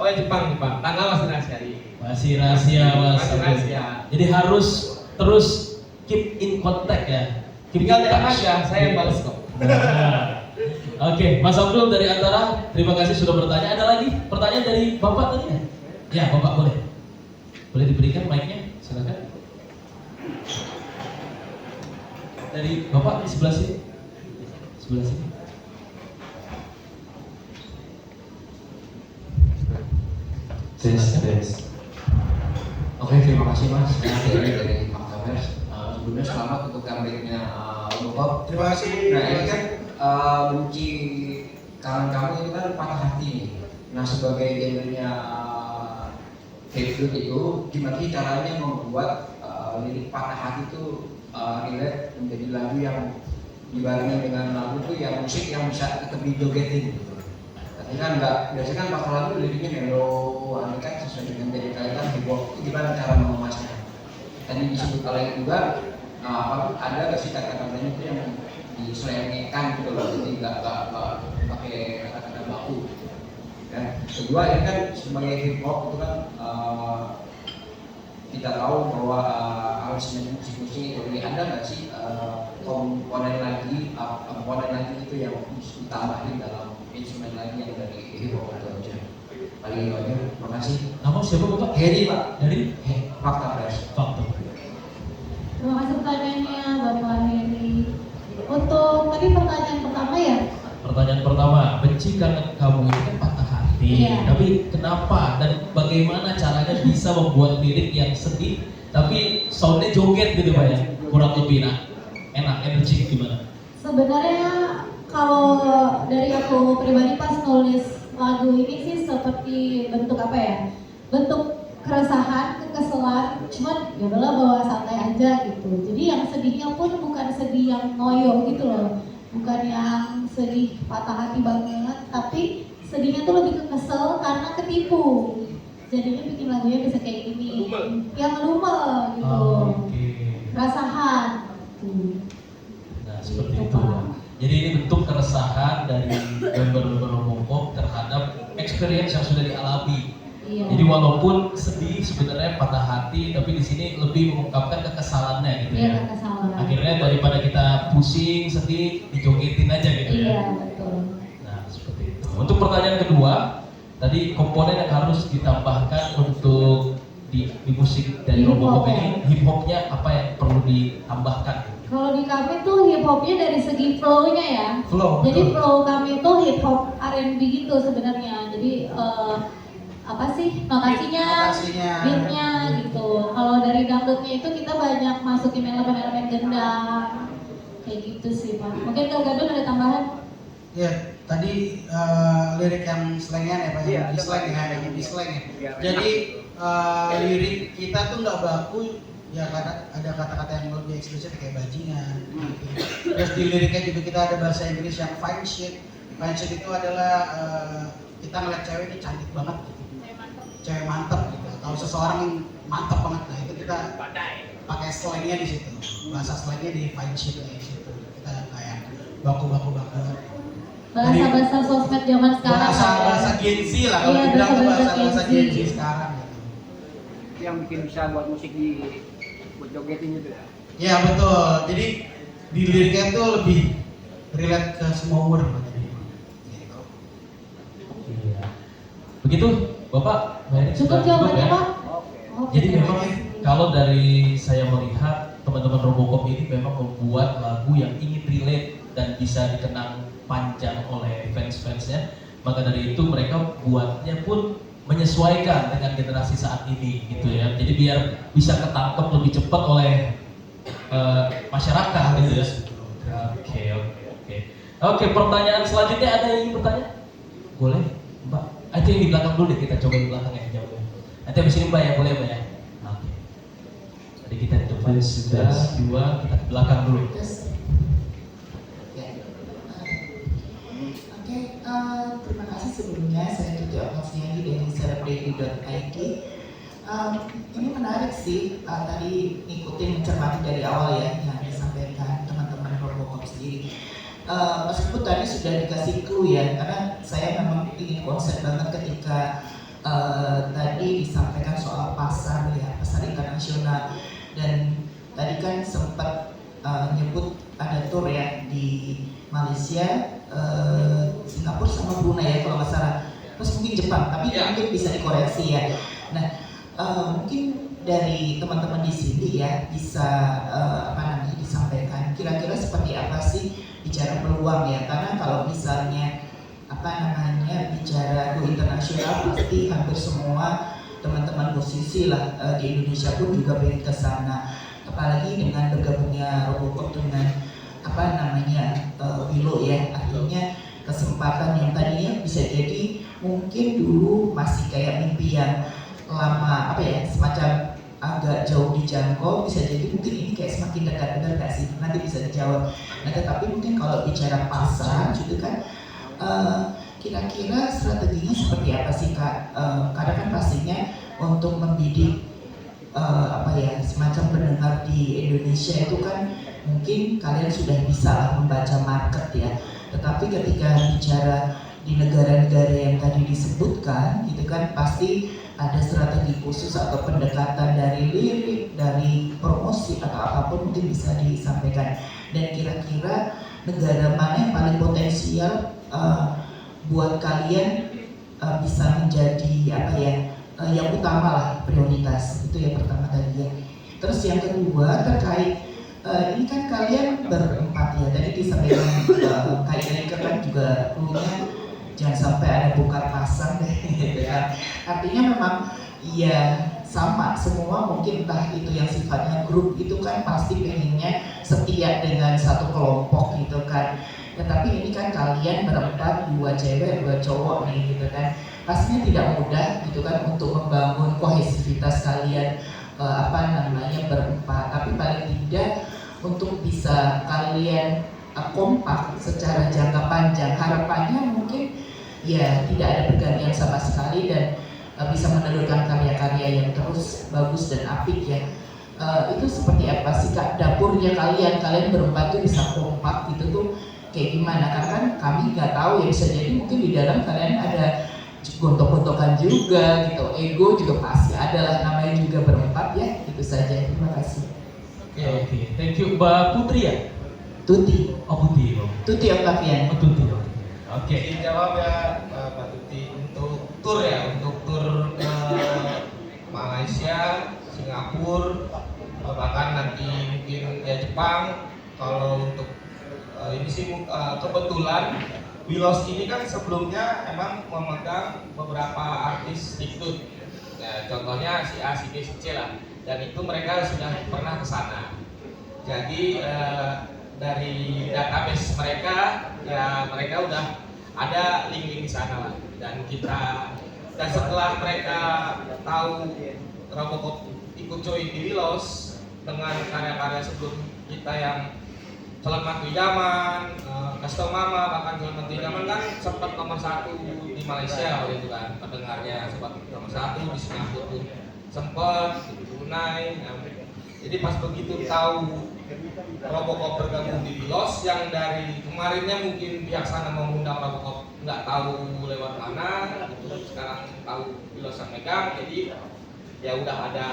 C: Oh ya Jepang. Tanggal masih rahasia.
A: Masih rahasia, Mas.
C: Masih rahasia.
A: Jadi harus terus keep in contact ya.
C: Tinggal DM aja, saya yang balas kok.
A: Nah. Oke, Mas Abdul dari Antara, terima kasih sudah bertanya. Ada lagi pertanyaan dari Bapak tadi ya? Ya, Bapak boleh. Boleh diberikan mic-nya, silakan. Dari Bapak di sebelah sini. Sebelah sini.
H: Tes. Oke, terima kasih Mas. Dari Pak Kamers. Sebelumnya selamat untuk comeback-nya Lukop.
D: Terima kasih.
H: Nah ini kan benci kangen kamu itu kan patah hati nih. Nah sebagai genrenya Hitut itu, gimana sih caranya membuat lirik patah hati itu relate menjadi lagu yang dibarengi dengan lagu itu yang musik yang bisa tetap dijogetin gitu. Tapi kan enggak, biasanya kan pas lagu liriknya melo, ini kan sesuai dengan dari kalian hip-hop. Itu gimana cara mengemasnya? Tadi disebut oleh juga ada nggak sih kata-katanya itu yang diselengekan gitu loh, jadi nggak pakai kata-kata baku. Dan kedua ini kan sebagai hip hop itu kan kita tahu bahwa aransemen musik-musik itu ada nggak sih komponen lagi itu yang ditambahin dalam instrumen lagi yang dari hip hop itu aja. Paling itu aja. Terima kasih.
A: Nama siapa Bapak?
H: Heri Pak.
A: Dari
H: Fakta Press.
A: Faktor.
B: Terima kasih pertanyaannya Bapak Heri. Untuk tadi pertanyaan pertama ya,
A: Pertanyaan pertama, benci karena kamu itu kan patah hati.
B: Iya.
A: Tapi kenapa dan bagaimana caranya bisa membuat lirik yang sedih tapi soundnya joget gitu Pak ya? Kurang lebih enak, energi gimana?
B: sebenarnya kalau dari aku pribadi pas nulis lagu ini sih seperti bentuk apa ya? Bentuk keresahan, kekesalan, cuman ya udahlah bawa santai aja gitu. Jadi yang sedihnya pun bukan sedih yang ngoyo gitu loh, bukan yang sedih patah hati banget, tapi sedihnya tuh lebih ke kesel karena ketipu. Jadinya bikin lagunya bisa kayak gini, yang ngelumel gitu,
A: Oke.
B: keresahan.
A: Nah seperti itu. Pak. Jadi ini bentuk keresahan dari member-member Romongkop terhadap experience yang sudah dialami.
B: Iya.
A: Jadi walaupun sedih sebenarnya patah hati, tapi di sini lebih mengungkapkan kekesalannya gitu
B: Iya,
A: ya.
B: kekesalan.
A: Akhirnya daripada kita pusing, sedih, dijogetin aja gitu
B: Iya,
A: ya.
B: betul.
A: Nah seperti itu. Untuk pertanyaan kedua, tadi komponen yang harus ditambahkan untuk di musik dari
B: Hip hop
A: Romongkop
B: ya.
A: ini, hip hopnya apa yang perlu ditambahkan?
B: Kalau di kami tuh hip hopnya dari segi flow-nya ya.
A: Flow.
B: Jadi
A: betul.
B: flow kami itu hip hop R&B gitu sebenarnya. Jadi apa sih notasinya, beatnya gitu. Kalau dari dangdutnya itu kita banyak masukin elemen-elemen gendang, kayak gitu sih Pak. Mungkin kalau Gadun ada tambahan?
D: Ya, tadi lirik yang slengan ya Pak, yang di slang ya, yang di slang ya. Jadi lirik kita tuh nggak baku, ya karena ada kata-kata yang lebih eksplisit kayak bajingan. Gitu. Terus di liriknya juga kita ada bahasa Inggris yang fine shit. Fine shit itu adalah kita ngeliat cewek ini cantik banget, gitu. Cewek mantep gitu. Atau seseorang yang mantep banget, nah itu kita pakai slangnya di situ. Bahasa slangnya di fine shit di situ. Kita kayak baku-baku.
B: bahasa sosmed zaman sekarang.
C: bahasa Gen Z lah kalau
B: Iya,
C: dibilang tuh
B: bahasa
C: bahasa
B: Gen
C: Gen
B: Z.
C: Z sekarang gitu.
H: Itu yang bikin bisa buat musik buat jogetin gitu ya.
D: Ya betul. Jadi di liriknya tuh lebih relate ke semua umur.
A: Iya. Begitu, Bapak? Mbak Erik,
B: Cukup
A: sudah
B: jawabannya,
A: ya?
B: Pak? Oke,
A: Jadi
B: terima
A: memang
B: kasih.
A: kalau dari saya melihat teman-teman Robocop ini memang membuat lagu yang ingin relate dan bisa dikenang panjang oleh fans-fansnya. Maka dari itu mereka buatnya pun menyesuaikan dengan generasi saat ini gitu ya. Jadi biar bisa ketangkep lebih cepat oleh masyarakat gitu ya. Oke, pertanyaan selanjutnya ada yang ingin bertanya? Boleh, Mbak. Itu yang di belakang dulu deh, kita coba di belakang yang jauh. Nanti habis ini Mbak ya, boleh Mbak ya? Oke. Jadi kita di depan sudah dua, kita ke belakang dulu.
I: Terima kasih sebelumnya. Saya Tuti Oktaviani dari Celebrity.id. Ini menarik sih, tadi ngikutin mencermati dari awal ya yang disampaikan teman-teman Robocop sendiri. Meskipun tadi sudah dikasih clue ya, karena saya memang ingin konsep banget ketika tadi disampaikan soal pasar ya, pasar internasional, dan tadi kan sempat nyebut ada tour ya di Malaysia, Singapura sama Brunei ya kalau nggak salah, terus mungkin Jepang, tapi mungkin bisa dikoreksi ya. Nah, mungkin dari teman-teman di sini ya bisa disampaikan kira-kira seperti apa sih bicara peluang ya, karena kalau misalnya bicara go internasional pasti hampir semua teman-teman musisi lah di Indonesia pun juga pengen ke sana, apalagi dengan bergabungnya Robocop dengan Willow ya, artinya kesempatan yang tadinya bisa jadi mungkin dulu masih kayak mimpi yang lama semacam agak jauh dijangkau, bisa jadi mungkin ini kayak semakin dekat, benar nggak sih? Nanti bisa dijawab. Nah, tetapi mungkin kalau bicara pasar gitu kan, kira-kira strateginya seperti apa sih Kak? Karena kan pastinya untuk membidik semacam pendengar di Indonesia itu kan mungkin kalian sudah bisa lah membaca market ya. Tetapi ketika bicara di negara-negara yang tadi disebutkan gitu kan, pasti ada strategi khusus atau pendekatan dari lirik, dari promosi atau apapun mungkin bisa disampaikan. Dan kira-kira negara mana yang paling potensial buat kalian bisa menjadi yang utama lah, prioritas. Itu yang pertama tadi ya. Terus yang kedua terkait ini kan kalian berempat ya, tadi disampaikan Kak Erika kan juga punya jangan sampai ada bongkar pasang deh gitu kan. Artinya memang ya sama semua, mungkin entah itu yang sifatnya grup itu kan pasti pengennya setia dengan satu kelompok gitu kan. Tetapi ini kan kalian berempat, 2 cewek 2 cowok nih gitu kan, pastinya tidak mudah gitu kan untuk membangun kohesivitas kalian berempat. Tapi paling tidak untuk bisa kalian kompak secara jangka panjang, harapannya mungkin ya tidak ada pergantian sama sekali dan bisa menelurkan karya-karya yang terus bagus dan apik ya. Itu seperti apa sih Kak dapurnya kalian berempat tuh bisa kompak gitu tuh kayak gimana? Karena kan kami nggak tahu ya, bisa jadi mungkin di dalam kalian ada gontok-gontokan juga gitu, ego juga pasti ada lah, namanya juga berempat ya. Itu saja, terima kasih.
A: Oke, thank you. Mbak Putri ya?
I: Tuti.
A: Oh Putri.
I: Tuti Oktavian.
A: Oh Tuti. Oke.
C: Dijawab ya Mbak Tuti, untuk tur ya, untuk tur ke Malaysia, Singapura, bahkan nanti mungkin ya Jepang. Kalau untuk ini sih kebetulan Willows ini kan sebelumnya emang memegang beberapa artis dangdut. Ya, contohnya si A, si B, si C lah. Dan itu mereka sudah pernah ke sana. Jadi dari database mereka ya mereka udah ada link-link di sana lah. Dan setelah mereka tahu Robocop ikut join di Willows dengan karya-karya sebelum kita yang Calon Mantu Idaman, Custom Mama, bahkan Calon Mantu Idaman kan sempat nomor 1 di Malaysia waktu itu kan, pendengarnya sempat nomor 1 di Singapura pun sempat di Brunei. Jadi pas begitu tahu Robocop bergabung di Bilos, yang dari kemarinnya mungkin pihak sana mengundang Robocop nggak tahu lewat mana, gitu. Sekarang tahu Bilos yang megang, jadi ya udah ada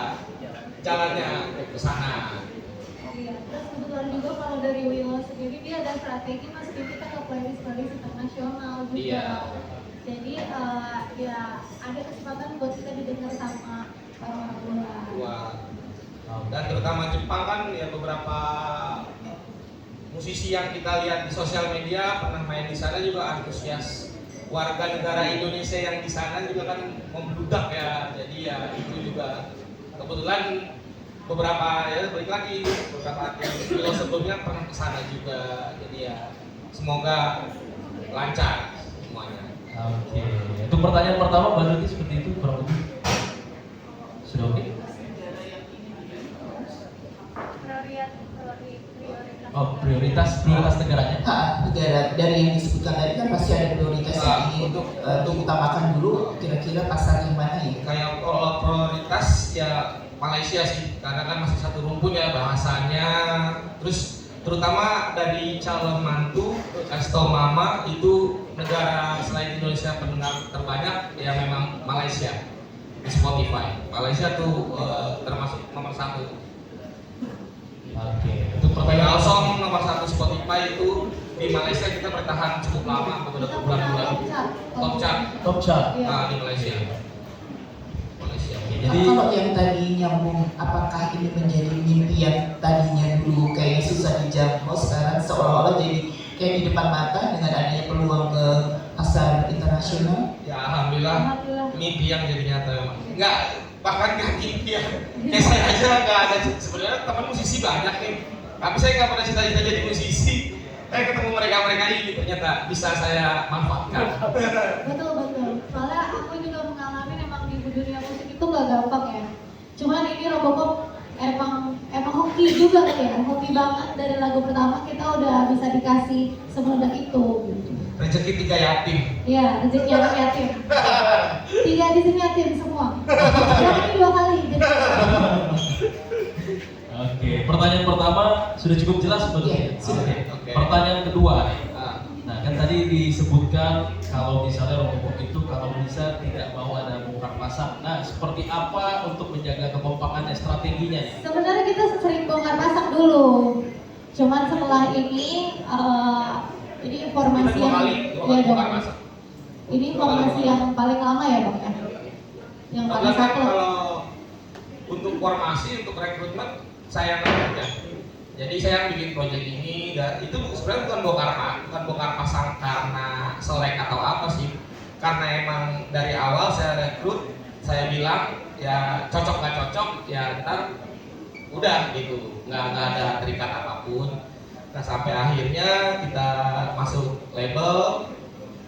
C: jalannya ke sana.
B: Iya, terus kebetulan juga kalau dari Willow sendiri dia ada strategi masukin kita ke playlist internasional juga.
C: Iya.
B: Jadi ya ada kesempatan buat kita didengar sama orang-orang luar.
C: Dan terutama Jepang kan ya beberapa musisi yang kita lihat di sosial media pernah main di sana juga antusias. Warga negara Indonesia yang di sana juga kan membludak ya. Jadi ya itu juga kebetulan beberapa ya balik lagi beberapa film sebelumnya pernah ke sana juga. Jadi ya semoga lancar semuanya.
A: Oke. Untuk pertanyaan pertama Mbak Nuti seperti itu kurang lebih sudah oke? Prioritas negaranya.
I: Negara dari yang disebutkan tadi kan pasti ada prioritas yang ingin untuk utamakan dulu, kira-kira pasar yang mana ya?
C: Kayak kalau prioritas ya Malaysia sih, karena kan masih satu rumpun ya bahasanya. Terus terutama dari calon mantu Resto Mama itu negara selain Indonesia pendengar terbanyak ya memang Malaysia di Spotify. Malaysia tuh termasuk nomor 1.
A: Oke. Untuk pertanyaan
C: Song nomor 1 Spotify itu di Malaysia kita bertahan cukup lama, beberapa bulan-bulan. Top chart.
B: Iya.
C: Nah, di Malaysia.
A: Jadi
I: Kalau yang tadi nyambung, apakah ini menjadi mimpi yang tadinya dulu kayaknya susah dijangkau, sekarang seolah-olah jadi kayak di depan mata dengan adanya peluang ke pasar internasional?
C: Ya alhamdulillah mimpi yang jadi nyata memang. Enggak, bahkan nggak mimpi ya. Kayak saya aja nggak ada, sebenarnya teman musisi banyak nih. Tapi saya nggak pernah cita-cita jadi musisi. Saya ketemu mereka ini ternyata bisa saya manfaatkan.
B: Betul. Soalnya aku juga mengalami emang di dunia musik itu nggak gampang ya. Cuman ini Robocop emang hoki juga kan ya, hoki banget dari lagu pertama kita udah bisa dikasih semudah itu.
C: Rezeki 3 yatim.
B: Iya, rezeki anak yatim. 3 di sini yatim semua. Jangan ini 2 kali.
A: Oke, pertanyaan pertama sudah cukup jelas betul?
I: Iya, sudah.
C: Oke.
A: Pertanyaan kedua nih. Nah, kan tadi disebutkan kalau misalnya Robocop itu kalau bisa tidak mau ada bongkar pasang. Nah, seperti apa untuk menjaga kekompakannya, strateginya nih?
B: Sebenarnya kita sering bongkar pasang dulu. Cuman setelah ini informasi
C: Dua
B: yang
C: kali
B: ya dong.
C: bongkar pasang.
B: Ini informasi yang paling lama ya Bang ya. Yang paling
C: Karena kan
B: saklek.
C: kalau untuk formasi, untuk rekrutmen saya yang aja. Jadi saya yang bikin proyek ini dan itu sebenarnya bukan bongkar pasang karena selek atau apa sih. Karena emang dari awal saya rekrut, saya bilang ya cocok nggak cocok ya ntar udah gitu, nggak ada terikat apapun. Nah sampai akhirnya kita masuk label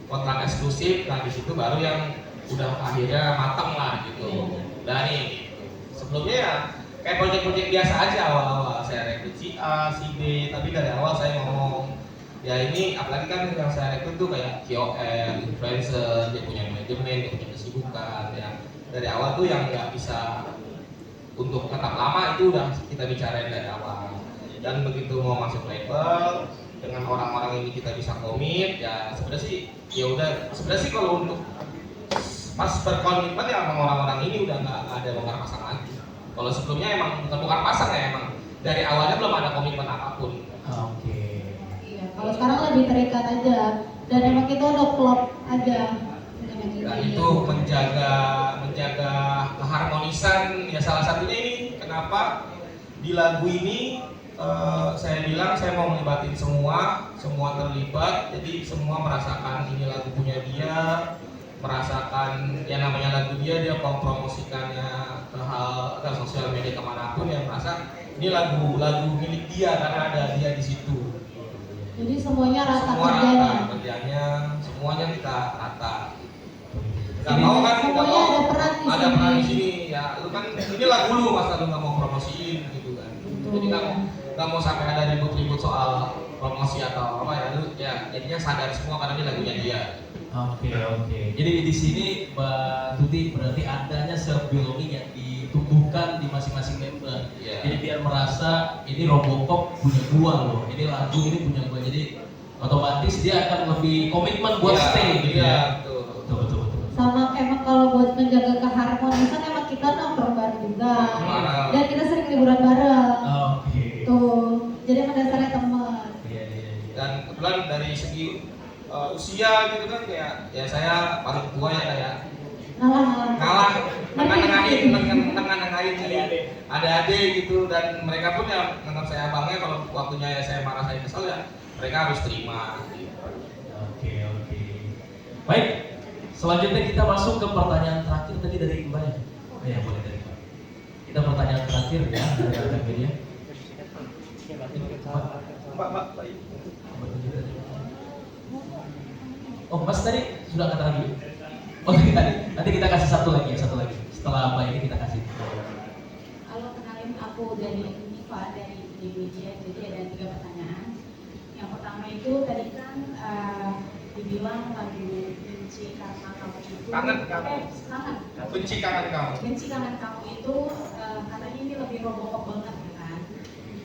C: kontrak eksklusif, nah di situ baru yang udah akhirnya mateng lah gitu. Dari gitu. Sebelumnya ya kayak proyek-proyek biasa aja awal-awal saya rekrut si A, si B, tapi dari awal saya ngomong ya ini apalagi kan yang saya rekrut tuh kayak KOL, influencer, dia punya manajemen, dia punya kesibukan ya. Dari awal tuh yang nggak bisa untuk tetap lama itu udah kita bicarain dari awal. Dan begitu mau masuk label dengan orang-orang ini kita bisa komit ya sebenarnya sih ya udah sebenarnya sih kalau untuk pas berkomitmen ya sama orang-orang ini udah nggak ada bongkar pasang lagi. Kalau sebelumnya emang bukan bongkar pasang ya emang dari awalnya belum ada komitmen apapun.
A: Oke.
B: Iya, kalau sekarang lebih terikat aja dan emang kita udah klop aja.
C: Dan itu menjaga keharmonisan ya salah satunya ini kenapa di lagu ini saya bilang saya mau melibatin semua terlibat, jadi semua merasakan ini lagu punya dia, merasakan ya namanya lagu dia promosikannya ke sosial media kemanapun yang merasa ini lagu milik dia karena ada dia di situ.
B: Jadi semuanya rata
C: Semua
B: kerjanya.
C: rata kerjanya, semuanya kita rata. Gak mau kan?
B: Semuanya ada peran di
C: ada
B: sini.
C: peran di sini ya. Lu kan ini lagu lu masa lu nggak mau promosiin gitu kan? Jadi nggak mau sampai ada ribut-ribut soal promosi atau apa ya. Lu ya jadinya sadar semua karena ini lagunya dia.
A: Oke. Jadi di sini Mbak Tuti berarti adanya self belonging yang ditumbuhkan di masing-masing member.
C: Iya.
A: Jadi biar merasa ini Robocop punya gua loh, ini lagu ini punya gua. Jadi otomatis dia akan lebih komitmen buat
C: Iya,
A: stay gitu
C: iya,
A: ya.
C: betul.
A: Betul.
B: Sama emang kalau buat menjaga keharmonisan emang kita nongkrong bareng juga.
C: Bareng.
B: Dan kita sering liburan bareng.
A: Oke.
B: Tuh, jadi emang dasarnya teman.
A: Iya.
C: Dan kebetulan dari segi usia gitu kan kayak ya saya paling tua ya kayak ngalah nengahin ada adik gitu, dan mereka pun ya menganggap saya abangnya. Kalau waktunya ya saya marah, saya kesel, ya mereka harus terima gitu.
A: Oke. Baik, selanjutnya kita masuk ke pertanyaan terakhir tadi dari Mbak ya. Oh ya, boleh dari Mbak. Kita pertanyaan terakhir ya dari rekan media.
C: Mbak.
A: Oh, Mas tadi sudah katakan dulu. Oh, tadi. Nanti kita kasih satu lagi. Setelah Mbak ini kita kasih.
J: Halo, kenalin aku dari Nifa dari DBJ. Jadi ada 3 pertanyaan. Yang pertama itu tadi kan dibilang lagu benci karena kamu itu
C: Kangen. Benci kangen kamu.
J: Benci kangen kamu itu katanya ini lebih Robocop banget kan.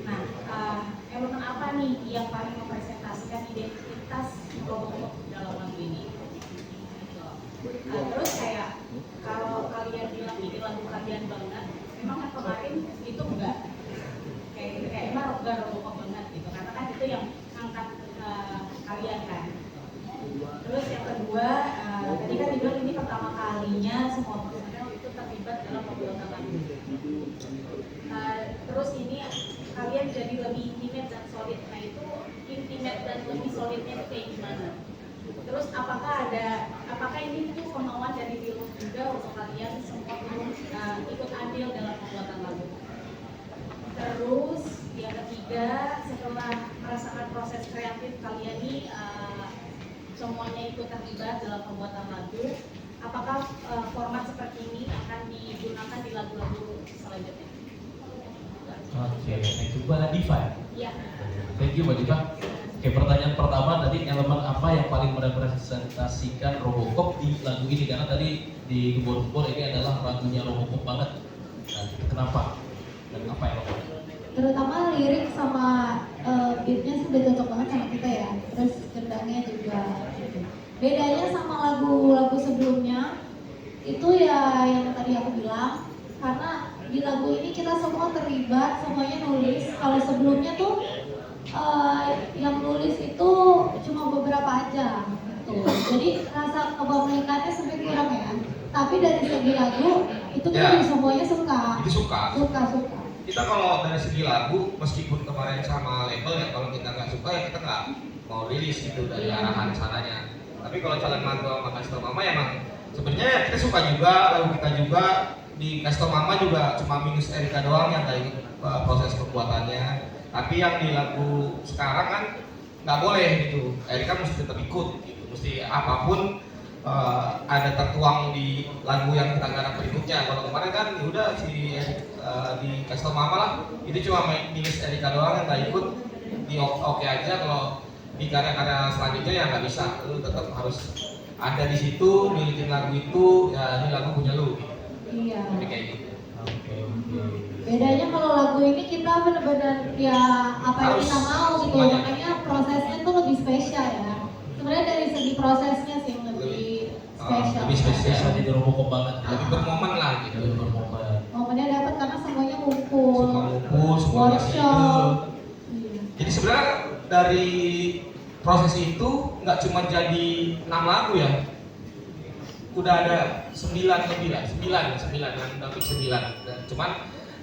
J: Nah, elemen apa nih yang paling mempresentasikan identitas Robocop dalam lagu ini? Terus kayak kalau kalian bilang ini lagu kalian banget, memang kan kemarin itu enggak kayak gitu, kayak emang enggak Robocop banget gitu, karena kan itu yang angkat kalian kan. Terus yang kedua, tadi kan dibilang ini pertama kalinya semua personel itu terlibat dalam pembuatan lagu. Terus ini kalian jadi lebih intimate dan solid. Nah itu intimate dan lebih solidnya itu kayak gimana? Terus apakah ini tuh kemauan dari Willow juga untuk kalian semua ikut andil dalam pembuatan lagu? Terus yang ketiga, setelah merasakan proses kreatif kalian nih semuanya ikut terlibat dalam pembuatan lagu, apakah format seperti ini akan digunakan di lagu-lagu selanjutnya?
A: Oke, thank you Mbak Diva.
J: Iya.
A: Thank you Mbak Diva. Oke, pertanyaan pertama tadi, elemen apa yang paling merepresentasikan Robocop di lagu ini? Karena tadi di Gembor-Gembor ini adalah lagunya Robocop banget. Nah, kenapa? Dan apa yang
B: Terutama lirik sama beatnya sih udah cocok banget sama kita ya. Terus gendangnya juga. Bedanya sama lagu-lagu sebelumnya itu ya yang tadi aku bilang, karena di lagu ini kita semua terlibat, semuanya nulis. Kalau sebelumnya tuh yang nulis itu cuma beberapa aja gitu. Jadi rasa kepemilikannya sampai kurang ya. Tapi dari segi lagu itu kita semuanya suka.
C: Itu suka.
B: Kita
C: kalau dari segi lagu, meskipun kemarin sama label ya, kalau kita nggak suka ya kita nggak mau rilis gitu dari arahan sananya. Tapi kalau calon mantu sama Kasih Mama ya emang sebenarnya ya kita suka juga, lagu kita juga. Di Kasih Mama juga cuma minus Erika doang yang nggak ikut proses pembuatannya. Tapi yang di lagu sekarang kan nggak boleh gitu, Erika mesti tetap ikut gitu, mesti apapun ada tertuang di lagu yang kita garap berikutnya. Kalau kemarin kan ya udah di Kasih Mama lah, itu cuma minus Erika doang yang nggak ikut, di oke aja. Kalau di karya-karya selanjutnya ya nggak bisa, lu tetap harus ada di situ, milikin lagu itu, ya ini lagu punya lu gitu.
B: Iya.
C: Jadi kayak gitu.
B: Bedanya kalau lagu ini kita benar-benar ya apa yang kita mau gitu,
C: semuanya.
B: makanya prosesnya tuh lebih spesial ya. Sebenarnya dari segi prosesnya sih yang lebih spesial.
C: Lebih spesial.
A: jadi Robocop banget?
C: Lebih bermomen lah gitu.
A: Lebih bermomen.
B: Momennya dapat karena semuanya ngumpul,
C: Semua
B: workshop. Iya.
C: Jadi sebenarnya dari proses itu nggak cuma jadi 6 lagu ya, udah ada 9 lebih lah, 9 yang udah fix 9. Dan cuman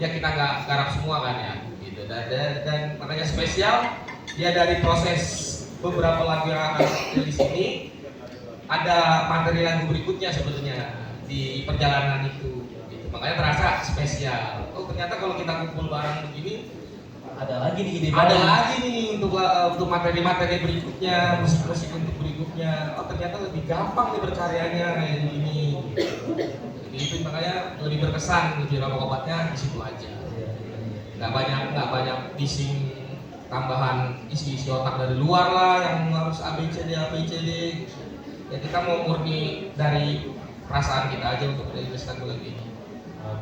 C: ya kita nggak garap semua kan ya, gitu. Dan makanya spesial dia dari proses beberapa lagu yang akan di sini ada materi lagu berikutnya sebetulnya di perjalanan itu. Gitu. Makanya terasa spesial. Oh ternyata kalau kita kumpul bareng begini
A: Ada lagi nih ide
C: ada
A: baru.
C: lagi nih untuk materi-materi berikutnya, musik-musik untuk berikutnya. Oh ternyata lebih gampang nih berkaryanya kayak gini. Itu makanya lebih berkesan, lebih Robocopnya di situ aja. Nggak banyak bising tambahan isi-isi otak dari luar lah yang harus ABCD. Ya kita mau murni dari perasaan kita aja untuk menulis lagu ini.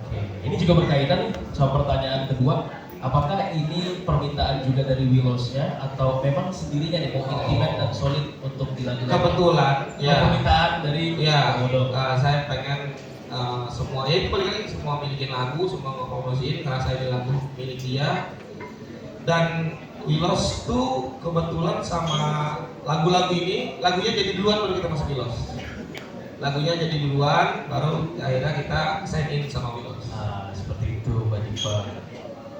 A: Oke. Ini juga berkaitan nih sama pertanyaan kedua. Apakah ini permintaan juga dari Wilosnya atau memang sendirinya nih mau intimate dan solid untuk di lagu?
G: Kebetulan, ya.
A: Permintaan dari
G: Ya,
A: Bodo.
G: saya pengen semua, ya itu balik lagi semua milikin lagu, semua ngepromosiin karena saya di lagu milik dia. Dan Wilos tuh kebetulan sama lagu-lagu ini, lagunya jadi duluan baru kita masuk Wilos. Lagunya jadi duluan, baru akhirnya kita sign in sama Wilos.
A: Nah, seperti itu Mbak Diva.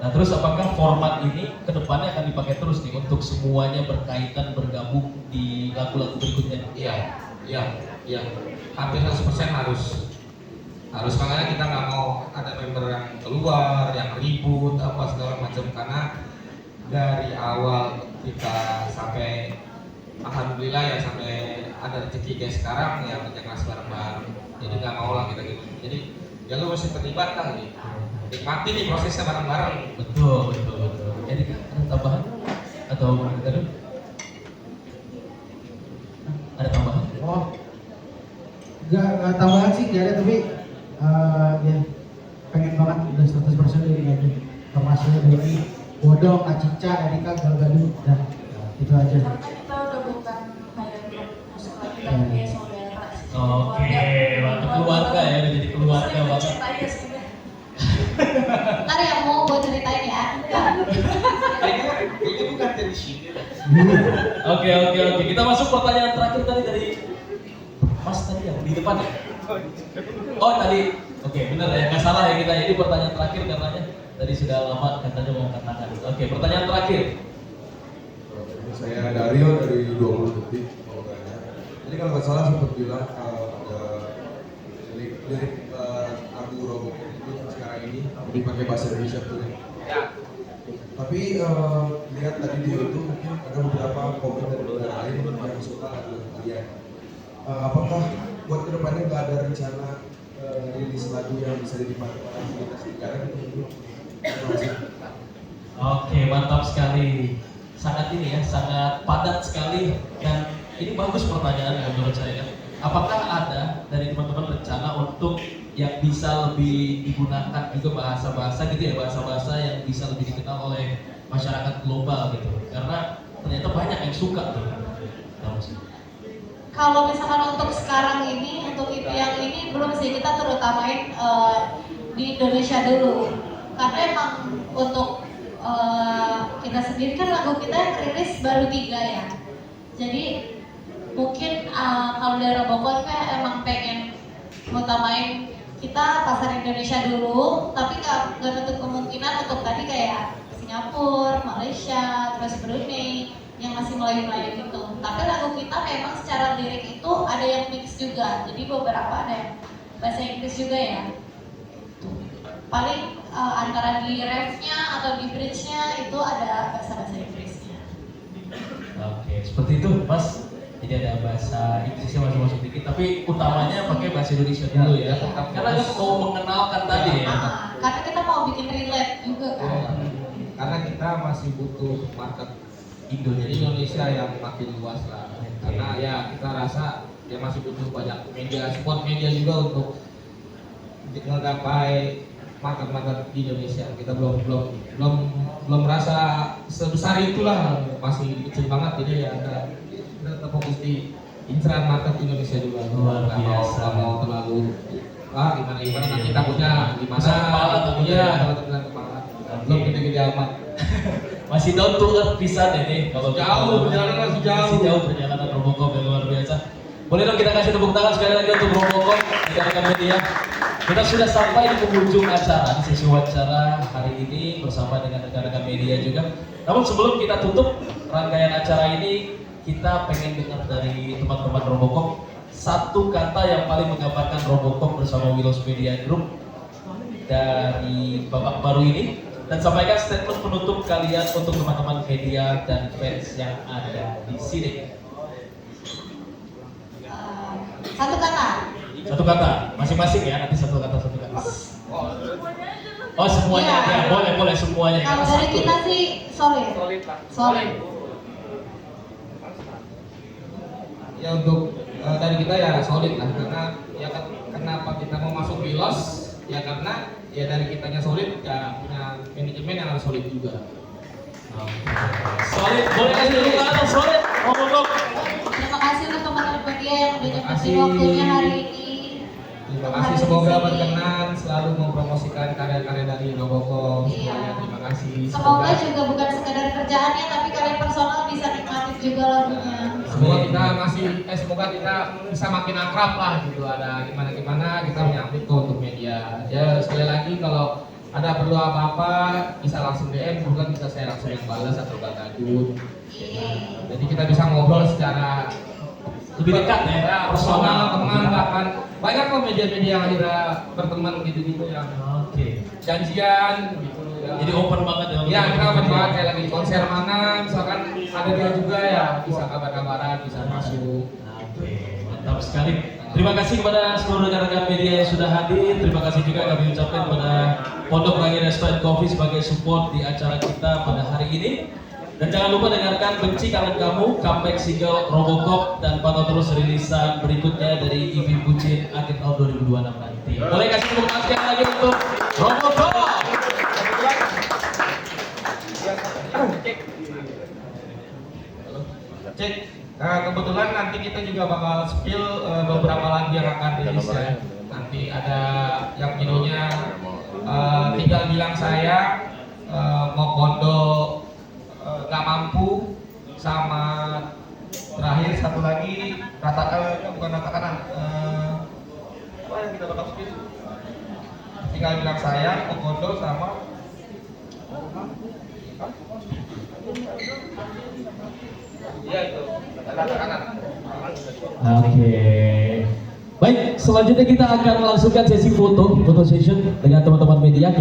A: Nah, terus apakah format ini kedepannya akan dipakai terus nih untuk semuanya berkaitan bergabung di lagu-lagu berikutnya?
G: Iya. Hampir 100% harus makanya kita nggak mau ada member yang keluar, yang ribut apa segala macam karena dari awal kita sampai alhamdulillah ya sampai ada rezeki kayak sekarang ya kerja keras bareng-bareng. Jadi nggak mau lah kita gitu. Jadi ya lu mesti terlibat lah gitu. Nikmati nih prosesnya bareng-bareng.
A: Betul. Jadi ada tambahan atau ada? Ada tambahan?
D: Oh, nggak tambahan sih, nggak ada, tapi ya pengen banget udah 100% dari lagu termasuk dari Bodong, Acica, Erika, Gal Gadot, dan itu aja.
E: Karena kita udah bukan kayak grup musik lagi, tapi kayak saudara.
A: Oke, mantap keluarga ya, udah jadi keluarga banget.
E: Cintai ya sudah.
B: Ntar ya mau gue ceritain ya.
G: Kayaknya bukan dari sini.
A: Oke. Kita masuk pertanyaan terakhir tadi dari Mas tadi yang di depan ya. Oh tadi, oke benar ya, nggak salah ya kita. Ini pertanyaan terakhir katanya tadi sudah lama katanya mau angkat tangan. Oke, pertanyaan terakhir.
K: Saya Dario dari 20 detik mau tanya. Jadi kalau nggak salah sempat bilang ada lirik lagu Robocop itu sekarang ini dipakai bahasa Indonesia tuh.
C: Ya.
K: Tapi lihat tadi di YouTube mungkin ada beberapa komen dari negara lain yang suka lagu kalian. Apakah buat kedepannya nggak ada rencana rilis lagu yang bisa dipakai oleh komunitas negara gitu? Terima kasih.
A: Oke, mantap sekali. Sangat ini ya, sangat padat sekali dan ini bagus pertanyaan menurut saya. Apakah ada dari teman-teman rencana untuk yang bisa lebih digunakan juga bahasa-bahasa gitu ya, bahasa-bahasa yang bisa lebih dikenal oleh masyarakat global gitu? Karena ternyata banyak yang suka tuh.
B: Kalau misalkan untuk sekarang ini, untuk EP yang ini belum sih, kita terutamain di Indonesia dulu. Karena emang untuk kita sendiri kan lagu kita yang rilis baru 3 ya. Jadi mungkin kalau dari Robocop kan emang pengen ngutamain kita pasar Indonesia dulu, tapi nggak tutup kemungkinan untuk tadi kayak Singapura, Malaysia, terus Brunei yang masih Melayu-Melayu gitu. Tapi lagu kita memang secara lirik itu ada yang mix juga. Jadi beberapa ada yang bahasa Inggris juga ya. Paling antara di refnya atau di bridge-nya itu ada bahasa Inggrisnya.
A: Oke, seperti itu Mas. Jadi ada bahasa Inggrisnya masuk-masuk dikit, tapi utamanya pakai bahasa Indonesia dulu ya. Karena kan mau mengenalkan tadi ya.
B: Karena kita mau bikin relate juga kan.
G: Karena kita masih butuh market Indonesia yang makin luas lah. Karena ya kita rasa ya masih butuh banyak media, support media juga untuk menggapai market di Indonesia. Kita belum merasa sebesar itulah, masih kecil banget. Jadi ya kita fokus di inceran market Indonesia juga.
A: Luar biasa.
G: Nggak mau terlalu gimana nanti takutnya gimana?
A: Kepala takutnya.
G: Iya, takutnya kepala. Belum gede-gede amat.
A: Masih down to earth pisan ini kalau
G: Jauh, perjalanan masih jauh.
A: Masih jauh perjalanan Robocop yang luar biasa. Boleh dong kita kasih tepuk tangan sekali lagi untuk Robocop rekan-rekan media. Kita sudah sampai di penghujung acara, di sesi wawancara hari ini bersama dengan rekan-rekan media juga. Namun sebelum kita tutup rangkaian acara ini, kita pengen dengar dari teman-teman Robocop satu kata yang paling menggambarkan Robocop bersama Wilos Media Group dari babak baru ini. Dan sampaikan statement penutup kalian untuk teman-teman media dan fans yang ada di sini.
B: Satu kata.
A: Satu kata, masing-masing ya, nanti satu kata. Oh semuanya
B: Ya.
A: ya, boleh semuanya.
B: Kalau
A: Karena
B: dari
A: satu.
B: kita sih solid. Solid.
G: Ya untuk dari kita ya solid lah, karena ya kenapa kita mau masuk Wilos ya karena ya dari kitanya solid, ya punya manajemen yang harus solid juga.
A: Solid, boleh kasih tepuk tangan solid. Ngomong.
B: Terima kasih untuk teman-teman media yang udah
G: Terima
B: nyempetin
G: kasih.
B: waktunya hari ini.
G: Terima kasih, semoga berkenan selalu mempromosikan karya-karya dari Robocop semuanya. Terima kasih.
B: Semoga juga bukan sekedar kerjaannya, tapi kalian personal bisa nikmatin juga lagunya.
G: Semoga kita bisa makin akrab lah gitu. Ada gimana kita menyambut kok untuk media. Ya sekali lagi kalau ada perlu apa-apa bisa langsung DM, bukan bisa saya langsung yang balas atau Gadun. Jadi kita bisa ngobrol secara
A: Lebih dekat ya,
G: personal, teman, bahkan banyak kok media-media yang akhirnya berteman gitu-gitu yang
A: Oke.
G: janjian gitu ya.
A: Jadi open banget ya.
G: Ya kita open banget, kayak lagi di konser mana misalkan ada dia juga ya, bisa kabar-kabaran, bisa masuk.
A: Oke, mantap sekali. Terima kasih kepada seluruh rekan-rekan media yang sudah hadir. Terima kasih juga kami ucapkan kepada Pondok Rangi Resto & Coffee sebagai support di acara kita pada hari ini. Dan jangan lupa dengarkan Benci Kangen Kamu, comeback single Robocop, dan pantau terus rilisan berikutnya dari Ivy Bucin akhir tahun 2026 nanti. Boleh kasih tepuk tangan sekali lagi untuk Robocop.
G: Cek. Nah, kebetulan nanti kita juga bakal spill beberapa lagu yang akan rilis ya. Nanti ada yang judulnya Tinggal Bilang Saya, Mau Kondo Gak Mampu, sama terakhir satu lagi bukan rata kanan. Apa yang kita bakal spill? Tinggal Bilang Saya, Mau Kondo sama iya itu rata kanan.
A: Oke. Baik, selanjutnya kita akan melangsungkan sesi foto session dengan teman-teman media.